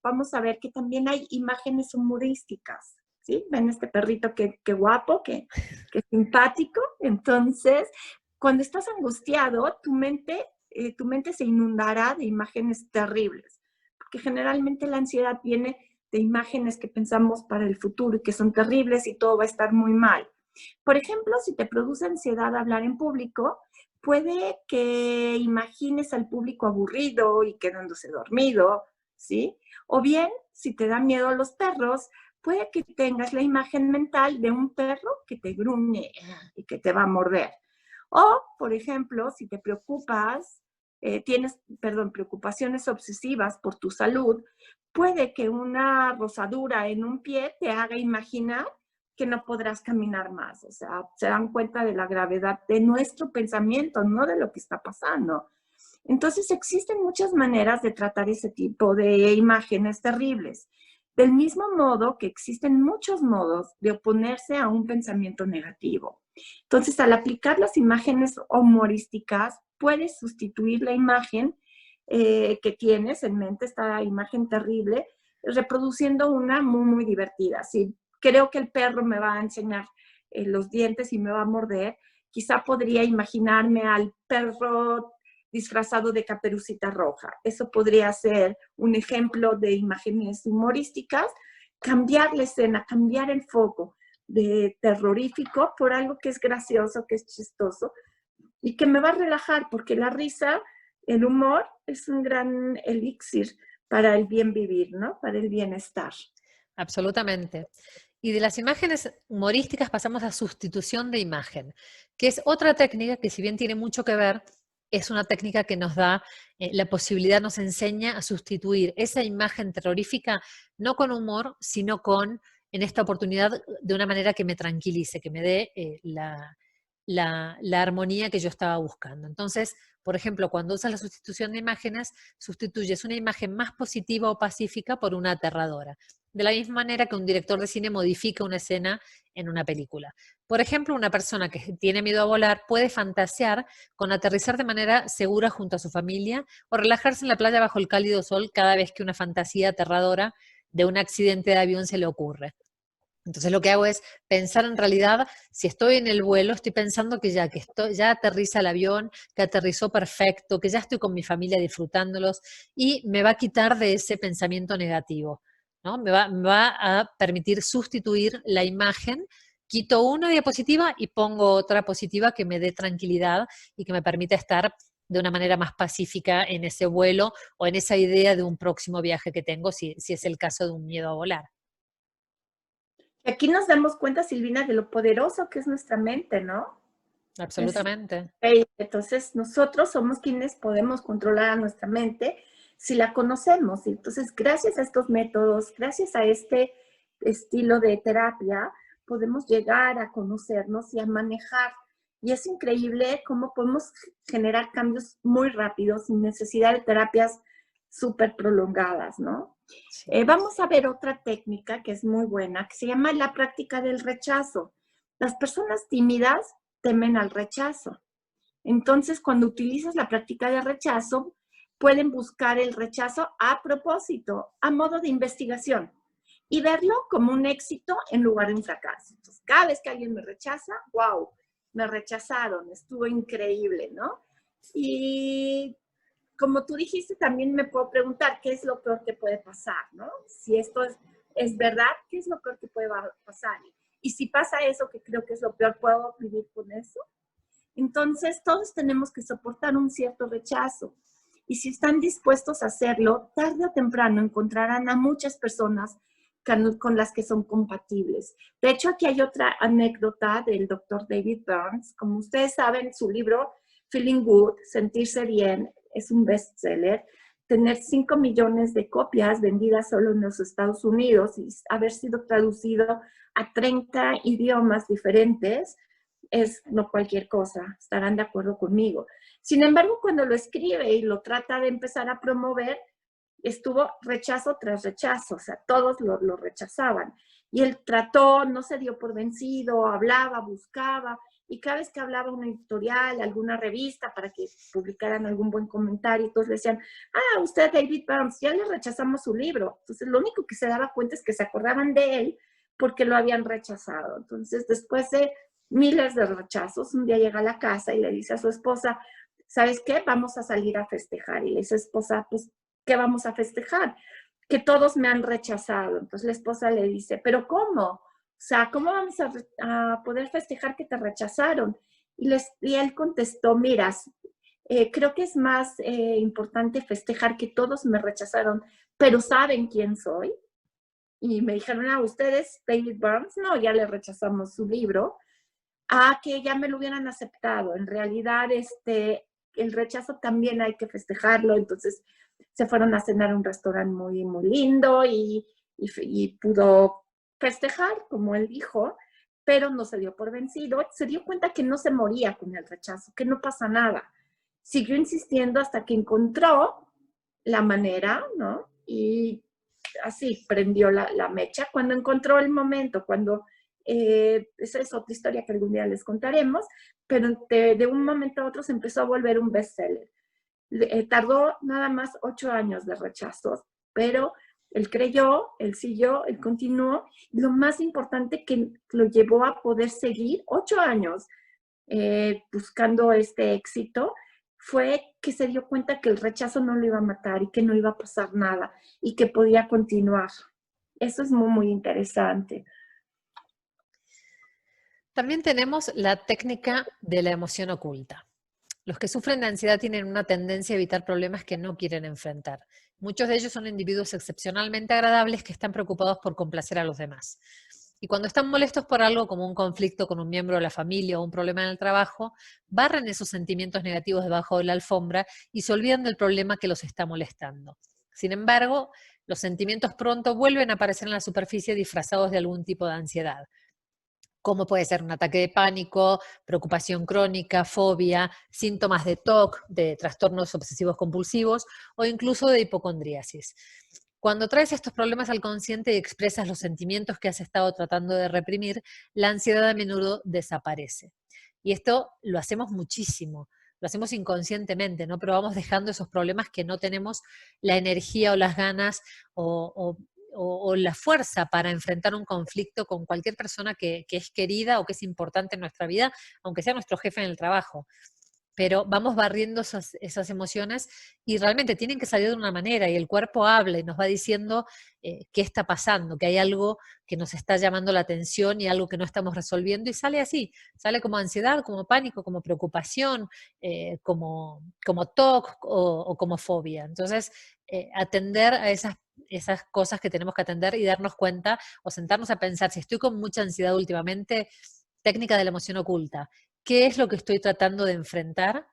vamos a ver que también hay imágenes humorísticas, ¿sí? Ven este perrito que guapo, que simpático. Entonces, cuando estás angustiado, tu mente se inundará de imágenes terribles, porque generalmente la ansiedad viene de imágenes que pensamos para el futuro y que son terribles y todo va a estar muy mal. Por ejemplo, si te produce ansiedad hablar en público, puede que imagines al público aburrido y quedándose dormido, ¿sí? O bien, si te da miedo a los perros, puede que tengas la imagen mental de un perro que te gruñe y que te va a morder. O, por ejemplo, si te preocupas, preocupaciones obsesivas por tu salud, puede que una rosadura en un pie te haga imaginar que no podrás caminar más. O sea, se dan cuenta de la gravedad de nuestro pensamiento, no de lo que está pasando. Entonces, existen muchas maneras de tratar ese tipo de imágenes terribles. Del mismo modo que existen muchos modos de oponerse a un pensamiento negativo. Entonces, al aplicar las imágenes humorísticas, puedes sustituir la imagen que tienes en mente, esta imagen terrible, reproduciendo una muy, muy divertida. Si creo que el perro me va a enseñar los dientes y me va a morder, quizá podría imaginarme al perro disfrazado de Caperucita Roja. Eso podría ser un ejemplo de imágenes humorísticas. Cambiar la escena, cambiar el foco de terrorífico por algo que es gracioso, que es chistoso y que me va a relajar, porque la risa, el humor, es un gran elixir para el bien vivir, ¿no? Para el bienestar. Absolutamente. Y de las imágenes humorísticas pasamos a sustitución de imagen, que es otra técnica que, si bien tiene mucho que ver, es una técnica que nos da la posibilidad, nos enseña a sustituir esa imagen terrorífica no con humor, sino con, en esta oportunidad, de una manera que me tranquilice, que me dé la armonía que yo estaba buscando. Entonces, por ejemplo, cuando usas la sustitución de imágenes, sustituyes una imagen más positiva o pacífica por una aterradora. De la misma manera que un director de cine modifica una escena en una película. Por ejemplo, una persona que tiene miedo a volar puede fantasear con aterrizar de manera segura junto a su familia o relajarse en la playa bajo el cálido sol cada vez que una fantasía aterradora de un accidente de avión se le ocurre. Entonces lo que hago es pensar en realidad, si estoy en el vuelo, estoy pensando que ya aterriza el avión, que aterrizó perfecto, que ya estoy con mi familia disfrutándolos y me va a quitar de ese pensamiento negativo, ¿no? Me va a permitir sustituir la imagen, quito una diapositiva y pongo otra positiva que me dé tranquilidad y que me permita estar de una manera más pacífica en ese vuelo o en esa idea de un próximo viaje que tengo, si es el caso de un miedo a volar. Aquí nos damos cuenta, Silvina, de lo poderoso que es nuestra mente, ¿no? Absolutamente. Entonces, nosotros somos quienes podemos controlar a nuestra mente si la conocemos. Y entonces, gracias a estos métodos, gracias a este estilo de terapia, podemos llegar a conocernos y a manejar. Y es increíble cómo podemos generar cambios muy rápidos sin necesidad de terapias súper prolongadas, ¿no? Sí. Vamos a ver otra técnica que es muy buena, que se llama la práctica del rechazo. Las personas tímidas temen al rechazo. Entonces, cuando utilizas la práctica de rechazo, pueden buscar el rechazo a propósito, a modo de investigación, y verlo como un éxito en lugar de un fracaso. Entonces, cada vez que alguien me rechaza, wow, me rechazaron, estuvo increíble, ¿no? Y como tú dijiste, también me puedo preguntar qué es lo peor que puede pasar, ¿no? Si esto es verdad, ¿qué es lo peor que puede pasar? Y si pasa eso, que creo que es lo peor, ¿puedo vivir con eso? Entonces, todos tenemos que soportar un cierto rechazo. Y si están dispuestos a hacerlo, tarde o temprano encontrarán a muchas personas con las que son compatibles. De hecho, aquí hay otra anécdota del doctor David Burns. Como ustedes saben, su libro Feeling Good, Sentirse Bien, es un bestseller. Tener 5 millones de copias vendidas solo en los Estados Unidos y haber sido traducido a 30 idiomas diferentes es no cualquier cosa, estarán de acuerdo conmigo. Sin embargo, cuando lo escribe y lo trata de empezar a promover, estuvo rechazo tras rechazo, o sea, todos lo rechazaban. Y él trató, no se dio por vencido, hablaba, buscaba, y cada vez que hablaba una editorial, alguna revista para que publicaran algún buen comentario, todos le decían, ah, usted David Burns, ya le rechazamos su libro. Entonces, lo único que se daba cuenta es que se acordaban de él porque lo habían rechazado. Entonces, después de miles de rechazos, un día llega a la casa y le dice a su esposa, ¿sabes qué? Vamos a salir a festejar. Y le dice, esposa, pues, ¿qué vamos a festejar? Que todos me han rechazado. Entonces la esposa le dice, ¿pero cómo? O sea, ¿cómo vamos a poder festejar que te rechazaron? Y él contestó, miras, creo que es más importante festejar que todos me rechazaron, pero ¿saben quién soy? Y me dijeron, ah, ¿ustedes, David Burns? No, ya le rechazamos su libro. Ah, que ya me lo hubieran aceptado. En realidad, el rechazo también hay que festejarlo. Entonces, se fueron a cenar a un restaurante muy, muy lindo y pudo festejar, como él dijo, pero no se dio por vencido. Se dio cuenta que no se moría con el rechazo, que no pasa nada. Siguió insistiendo hasta que encontró la manera, ¿no? Y así prendió la mecha. Cuando encontró el momento, esa es otra historia que algún día les contaremos, pero de un momento a otro se empezó a volver un bestseller. Tardó nada más 8 años de rechazos, pero él creyó, él siguió, él continuó. Y lo más importante que lo llevó a poder seguir 8 años buscando este éxito, fue que se dio cuenta que el rechazo no lo iba a matar y que no iba a pasar nada y que podía continuar. Eso es muy, muy interesante. También tenemos la técnica de la emoción oculta. Los que sufren de ansiedad tienen una tendencia a evitar problemas que no quieren enfrentar. Muchos de ellos son individuos excepcionalmente agradables que están preocupados por complacer a los demás. Y cuando están molestos por algo como un conflicto con un miembro de la familia o un problema en el trabajo, barren esos sentimientos negativos debajo de la alfombra y se olvidan del problema que los está molestando. Sin embargo, los sentimientos pronto vuelven a aparecer en la superficie disfrazados de algún tipo de ansiedad, como puede ser un ataque de pánico, preocupación crónica, fobia, síntomas de TOC, de trastornos obsesivos compulsivos o incluso de hipocondriasis. Cuando traes estos problemas al consciente y expresas los sentimientos que has estado tratando de reprimir, la ansiedad a menudo desaparece. Y esto lo hacemos muchísimo, lo hacemos inconscientemente, ¿no? Pero vamos dejando esos problemas que no tenemos la energía o las ganas o la fuerza para enfrentar un conflicto con cualquier persona que es querida o que es importante en nuestra vida, aunque sea nuestro jefe en el trabajo. Pero vamos barriendo esas emociones y realmente tienen que salir de una manera y el cuerpo habla y nos va diciendo qué está pasando, que hay algo que nos está llamando la atención y algo que no estamos resolviendo y sale así, sale como ansiedad, como pánico, como preocupación, como TOC o como fobia. Entonces, atender a esas cosas que tenemos que atender y darnos cuenta o sentarnos a pensar, si estoy con mucha ansiedad últimamente, técnica de la emoción oculta. ¿Qué es lo que estoy tratando de enfrentar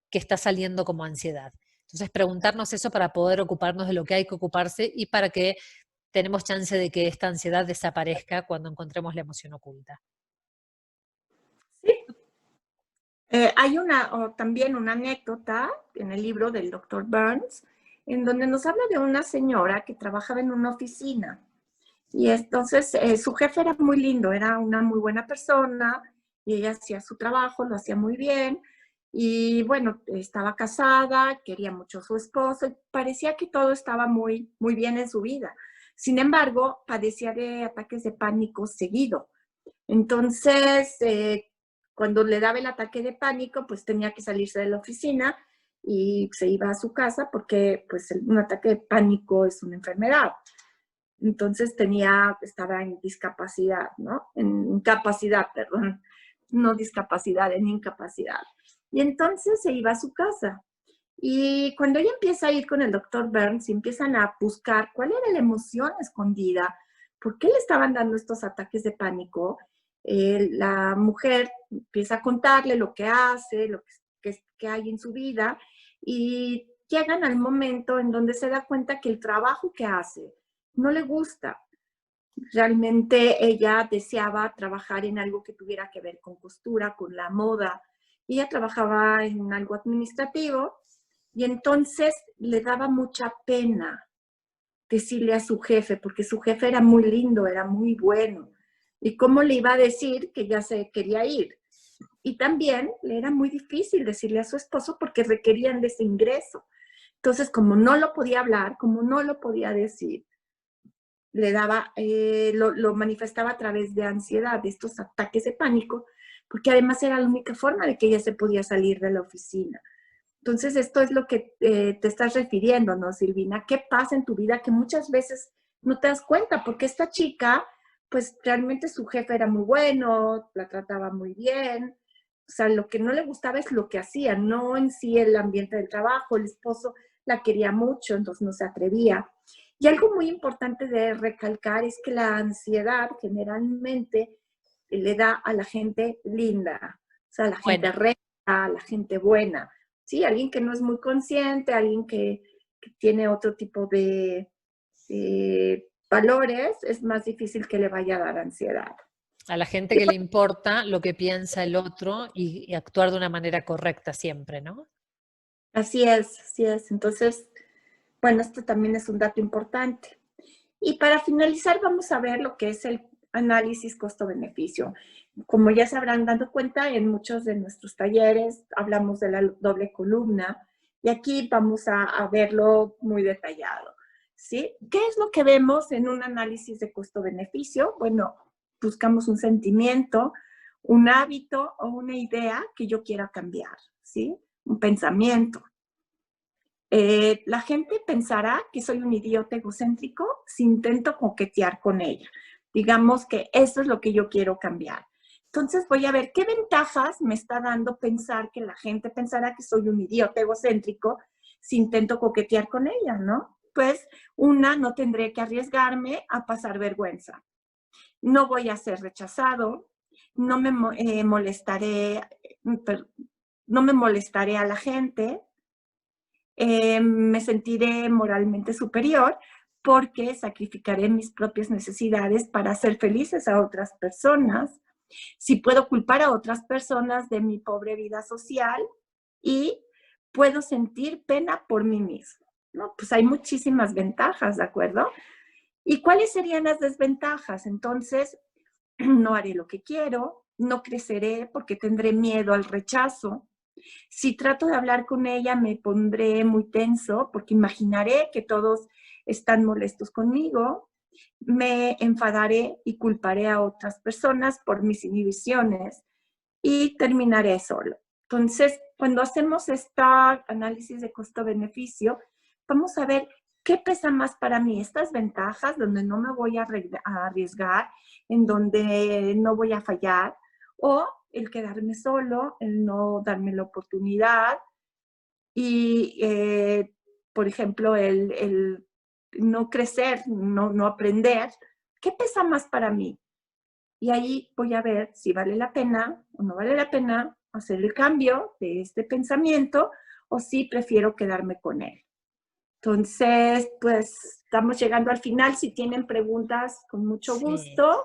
que está saliendo como ansiedad? Entonces, preguntarnos eso para poder ocuparnos de lo que hay que ocuparse y para que tenemos chance de que esta ansiedad desaparezca cuando encontremos la emoción oculta. Sí. Hay también una anécdota en el libro del doctor Burns, en donde nos habla de una señora que trabajaba en una oficina. Y entonces su jefe era muy lindo, era una muy buena persona, y ella hacía su trabajo, lo hacía muy bien. Y bueno, estaba casada, quería mucho a su esposo, y parecía que todo estaba muy, muy bien en su vida. Sin embargo, padecía de ataques de pánico seguido. Entonces, cuando le daba el ataque de pánico, pues tenía que salirse de la oficina y se iba a su casa porque pues un ataque de pánico es una enfermedad. Entonces estaba en discapacidad, ¿no? En incapacidad, perdón, no discapacidad, en incapacidad. Y entonces se iba a su casa. Y cuando ella empieza a ir con el doctor Burns y empiezan a buscar cuál era la emoción escondida, por qué le estaban dando estos ataques de pánico, la mujer empieza a contarle lo que hace, que hay en su vida, y llegan al momento en donde se da cuenta que el trabajo que hace no le gusta. Realmente ella deseaba trabajar en algo que tuviera que ver con costura, con la moda. Ella trabajaba en algo administrativo y entonces le daba mucha pena decirle a su jefe, porque su jefe era muy lindo, era muy bueno. ¿Y cómo le iba a decir que ya se quería ir? Y también le era muy difícil decirle a su esposo porque requerían de ese ingreso. Entonces, como no lo podía hablar, como no lo podía decir, lo manifestaba a través de ansiedad, de estos ataques de pánico, porque además era la única forma de que ella se podía salir de la oficina. Entonces, esto es lo que te estás refiriendo, ¿no, Silvina? ¿Qué pasa en tu vida que muchas veces no te das cuenta? Porque esta chica, pues realmente su jefe era muy bueno, la trataba muy bien. O sea, lo que no le gustaba es lo que hacía, no en sí el ambiente del trabajo. El esposo la quería mucho, entonces no se atrevía. Y algo muy importante de recalcar es que la ansiedad generalmente le da a la gente linda, o sea, a la gente recta, a la gente buena. ¿Sí? Alguien que no es muy consciente, alguien que tiene otro tipo de valores, es más difícil que le vaya a dar ansiedad. A la gente que le importa lo que piensa el otro y actuar de una manera correcta siempre, ¿no? Así es, así es. Entonces, bueno, esto también es un dato importante. Y para finalizar, vamos a ver lo que es el análisis costo-beneficio. Como ya se habrán dado cuenta, en muchos de nuestros talleres hablamos de la doble columna y aquí vamos a verlo muy detallado. ¿Sí? ¿Qué es lo que vemos en un análisis de costo-beneficio? Bueno, buscamos un sentimiento, un hábito o una idea que yo quiera cambiar. ¿Sí? un pensamiento. La gente pensará que soy un idiota egocéntrico si intento coquetear con ella. Digamos que eso es lo que yo quiero cambiar. Entonces voy a ver qué ventajas me está dando pensar que la gente pensará que soy un idiota egocéntrico si intento coquetear con ella, ¿no? Pues una, no tendré que arriesgarme a pasar vergüenza. No voy a ser rechazado, no me molestaré, no me molestaré a la gente, me sentiré moralmente superior porque sacrificaré mis propias necesidades para hacer felices a otras personas. Si puedo culpar a otras personas de mi pobre vida social y puedo sentir pena por mí mismo, ¿no? Pues hay muchísimas ventajas, ¿de acuerdo? ¿Y cuáles serían las desventajas? Entonces, no haré lo que quiero, no creceré porque tendré miedo al rechazo. Si trato de hablar con ella, me pondré muy tenso porque imaginaré que todos están molestos conmigo. Me enfadaré y culparé a otras personas por mis inhibiciones y terminaré solo. Entonces, cuando hacemos este análisis de costo-beneficio, vamos a ver qué pesa más para mí, estas ventajas donde no me voy a arriesgar, en donde no voy a fallar, o el quedarme solo, el no darme la oportunidad y, por ejemplo, el no crecer, no aprender. ¿Qué pesa más para mí? Y ahí voy a ver si vale la pena o no vale la pena hacer el cambio de este pensamiento o si prefiero quedarme con él. Entonces, pues estamos llegando al final. Si tienen preguntas, con mucho Sí. gusto.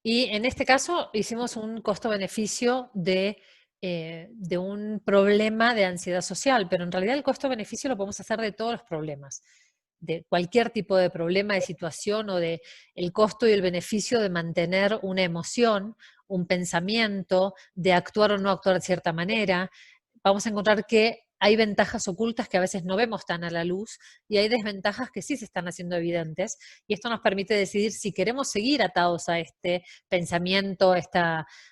Y en este caso hicimos un costo-beneficio de un problema de ansiedad social, pero en realidad el costo-beneficio lo podemos hacer de todos los problemas, de cualquier tipo de problema, de situación o de el costo y el beneficio de mantener una emoción, un pensamiento, de actuar o no actuar de cierta manera. Vamos a encontrar que hay ventajas ocultas que a veces no vemos tan a la luz y hay desventajas que sí se están haciendo evidentes, y esto nos permite decidir si queremos seguir atados a este pensamiento, a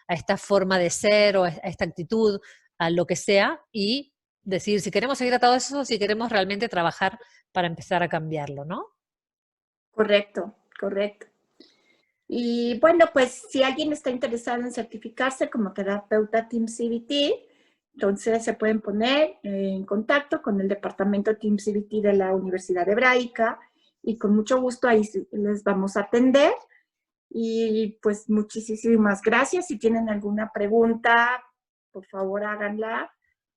esta forma de ser o a esta actitud, a lo que sea, y decidir si queremos seguir atados a eso o si queremos realmente trabajar para empezar a cambiarlo, ¿no? Correcto, correcto. Y bueno, pues si alguien está interesado en certificarse como terapeuta Team CBT, entonces se pueden poner en contacto con el departamento Team CBT de la Universidad Hebraica y con mucho gusto ahí les vamos a atender. Y pues muchísimas gracias. Si tienen alguna pregunta, por favor háganla.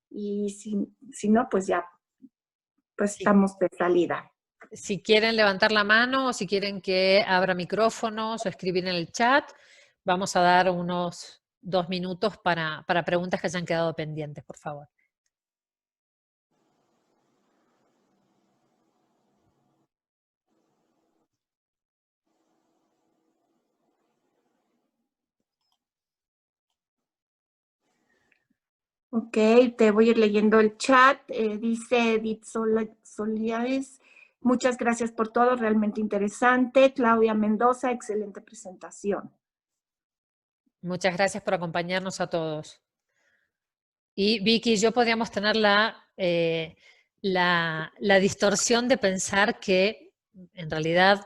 Y si no, pues ya, pues Sí. estamos de salida. Si quieren levantar la mano o si quieren que abra micrófonos o escribir en el chat, vamos a dar unos 2 minutos para preguntas que hayan quedado pendientes, por favor. Ok, te voy a ir leyendo el chat. Dice Edith Soliares, muchas gracias por todo, realmente interesante. Claudia Mendoza, excelente presentación. Muchas gracias por acompañarnos a todos. Y Vicky y yo podríamos tener la distorsión de pensar que en realidad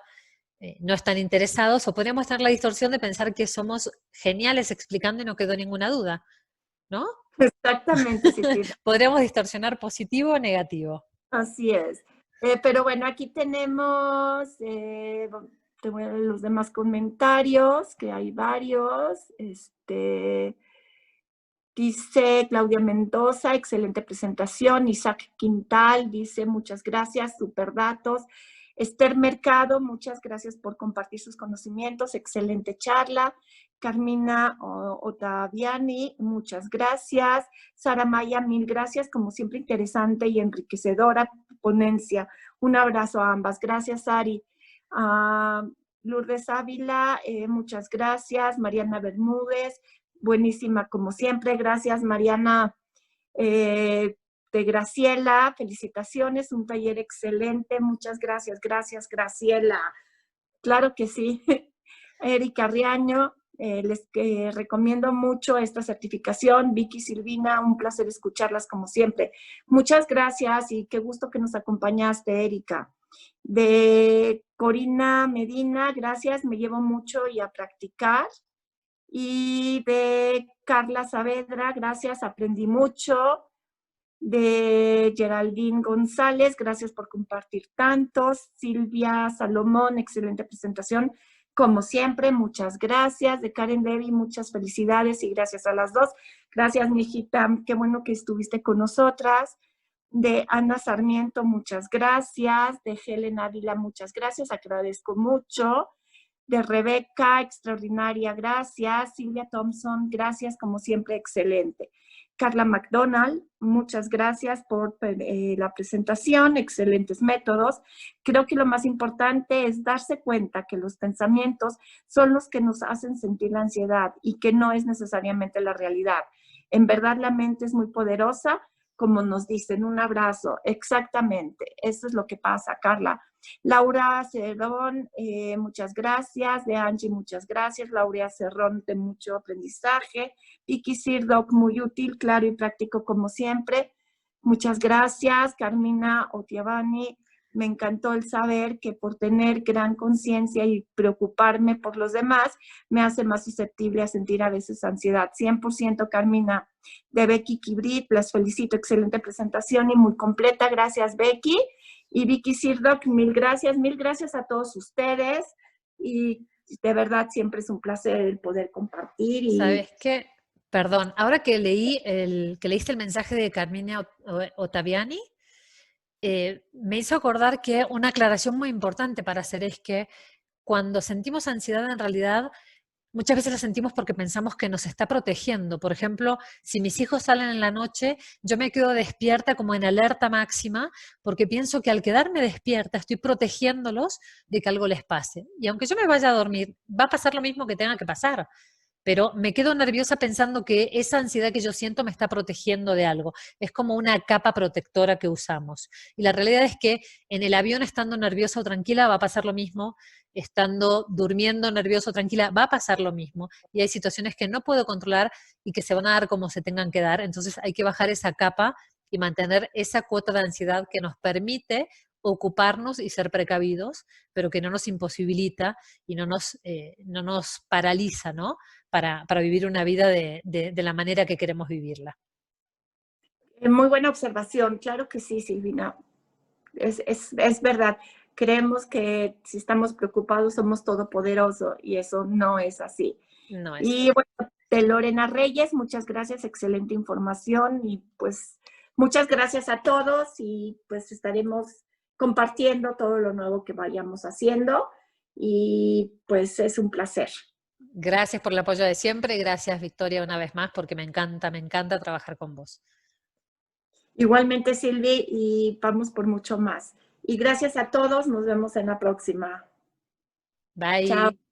no están interesados, o podríamos tener la distorsión de pensar que somos geniales explicando y no quedó ninguna duda, ¿no? Exactamente, sí, sí. Podríamos distorsionar positivo o negativo. Así es. Pero bueno, aquí tenemos, te voy a ver los demás comentarios, que hay varios. Dice Claudia Mendoza, excelente presentación. Isaac Quintal dice, muchas gracias, super datos. Esther Mercado, muchas gracias por compartir sus conocimientos, excelente charla. Carmina Otaviani, muchas gracias. Sara Maya, mil gracias, como siempre interesante y enriquecedora ponencia. Un abrazo a ambas. Gracias, Sari. Lourdes Ávila, muchas gracias. Mariana Bermúdez, buenísima como siempre. Gracias, Mariana. De Graciela, felicitaciones, un taller excelente. Muchas gracias, gracias, Graciela. Claro que sí. Erika Riaño, Les recomiendo mucho esta certificación. Vicky, Silvina, un placer escucharlas como siempre. Muchas gracias y qué gusto que nos acompañaste, Erika. De Corina Medina, gracias, me llevo mucho y a practicar. Y de Carla Saavedra, gracias, aprendí mucho. De Geraldine González, gracias por compartir tantos. Silvia Salomón, excelente presentación. Como siempre, muchas gracias. De Karen Levy, muchas felicidades y gracias a las dos. Gracias, mijita, qué bueno que estuviste con nosotras. De Ana Sarmiento, muchas gracias. De Helen Ávila, muchas gracias, agradezco mucho. De Rebeca, extraordinaria, gracias. Silvia Thompson, gracias, como siempre, excelente. Carla McDonald, muchas gracias por la presentación, excelentes métodos. Creo que lo más importante es darse cuenta que los pensamientos son los que nos hacen sentir la ansiedad y que no es necesariamente la realidad. En verdad, la mente es muy poderosa, como nos dicen, un abrazo, exactamente, eso es lo que pasa, Carla. Laura Cerrón, muchas gracias. De Angie, muchas gracias. Laura Cerrón, de mucho aprendizaje. Vicky Sirdoc, muy útil, claro y práctico como siempre. Muchas gracias. Carmina Otiavani, me encantó el saber que por tener gran conciencia y preocuparme por los demás, me hace más susceptible a sentir a veces ansiedad. 100% Carmina. De Becky Kibrit, las felicito, excelente presentación y muy completa. Gracias, Becky. Y Vicky Sirdoc, mil gracias a todos ustedes y de verdad siempre es un placer el poder compartir. Y ¿Sabes qué? Perdón, ahora que que leíste el mensaje de Carmina Ottaviani, me hizo acordar que una aclaración muy importante para hacer es que cuando sentimos ansiedad en realidad muchas veces la sentimos porque pensamos que nos está protegiendo. Por ejemplo, si mis hijos salen en la noche, yo me quedo despierta como en alerta máxima porque pienso que al quedarme despierta estoy protegiéndolos de que algo les pase. Y aunque yo me vaya a dormir, va a pasar lo mismo que tenga que pasar. Pero me quedo nerviosa pensando que esa ansiedad que yo siento me está protegiendo de algo. Es como una capa protectora que usamos. Y la realidad es que en el avión, estando nerviosa o tranquila, va a pasar lo mismo. Estando durmiendo nervioso o tranquila, va a pasar lo mismo. Y hay situaciones que no puedo controlar y que se van a dar como se tengan que dar. Entonces hay que bajar esa capa y mantener esa cuota de ansiedad que nos permite ocuparnos y ser precavidos, pero que no nos imposibilita y no nos paraliza, ¿no? Para vivir una vida de la manera que queremos vivirla. muy buena observación, claro que sí, Silvina. Es verdad. Creemos que si estamos preocupados somos todopoderosos y eso no es así. No es Y así. bueno, de Lorena Reyes, muchas gracias, excelente información y pues muchas gracias a todos y pues estaremos compartiendo todo lo nuevo que vayamos haciendo y pues es un placer. Gracias por el apoyo de siempre. Gracias, Victoria, una vez más, porque me encanta trabajar con vos. Igualmente, Silvi, y vamos por mucho más. Y gracias a todos, nos vemos en la próxima. Bye. Chao.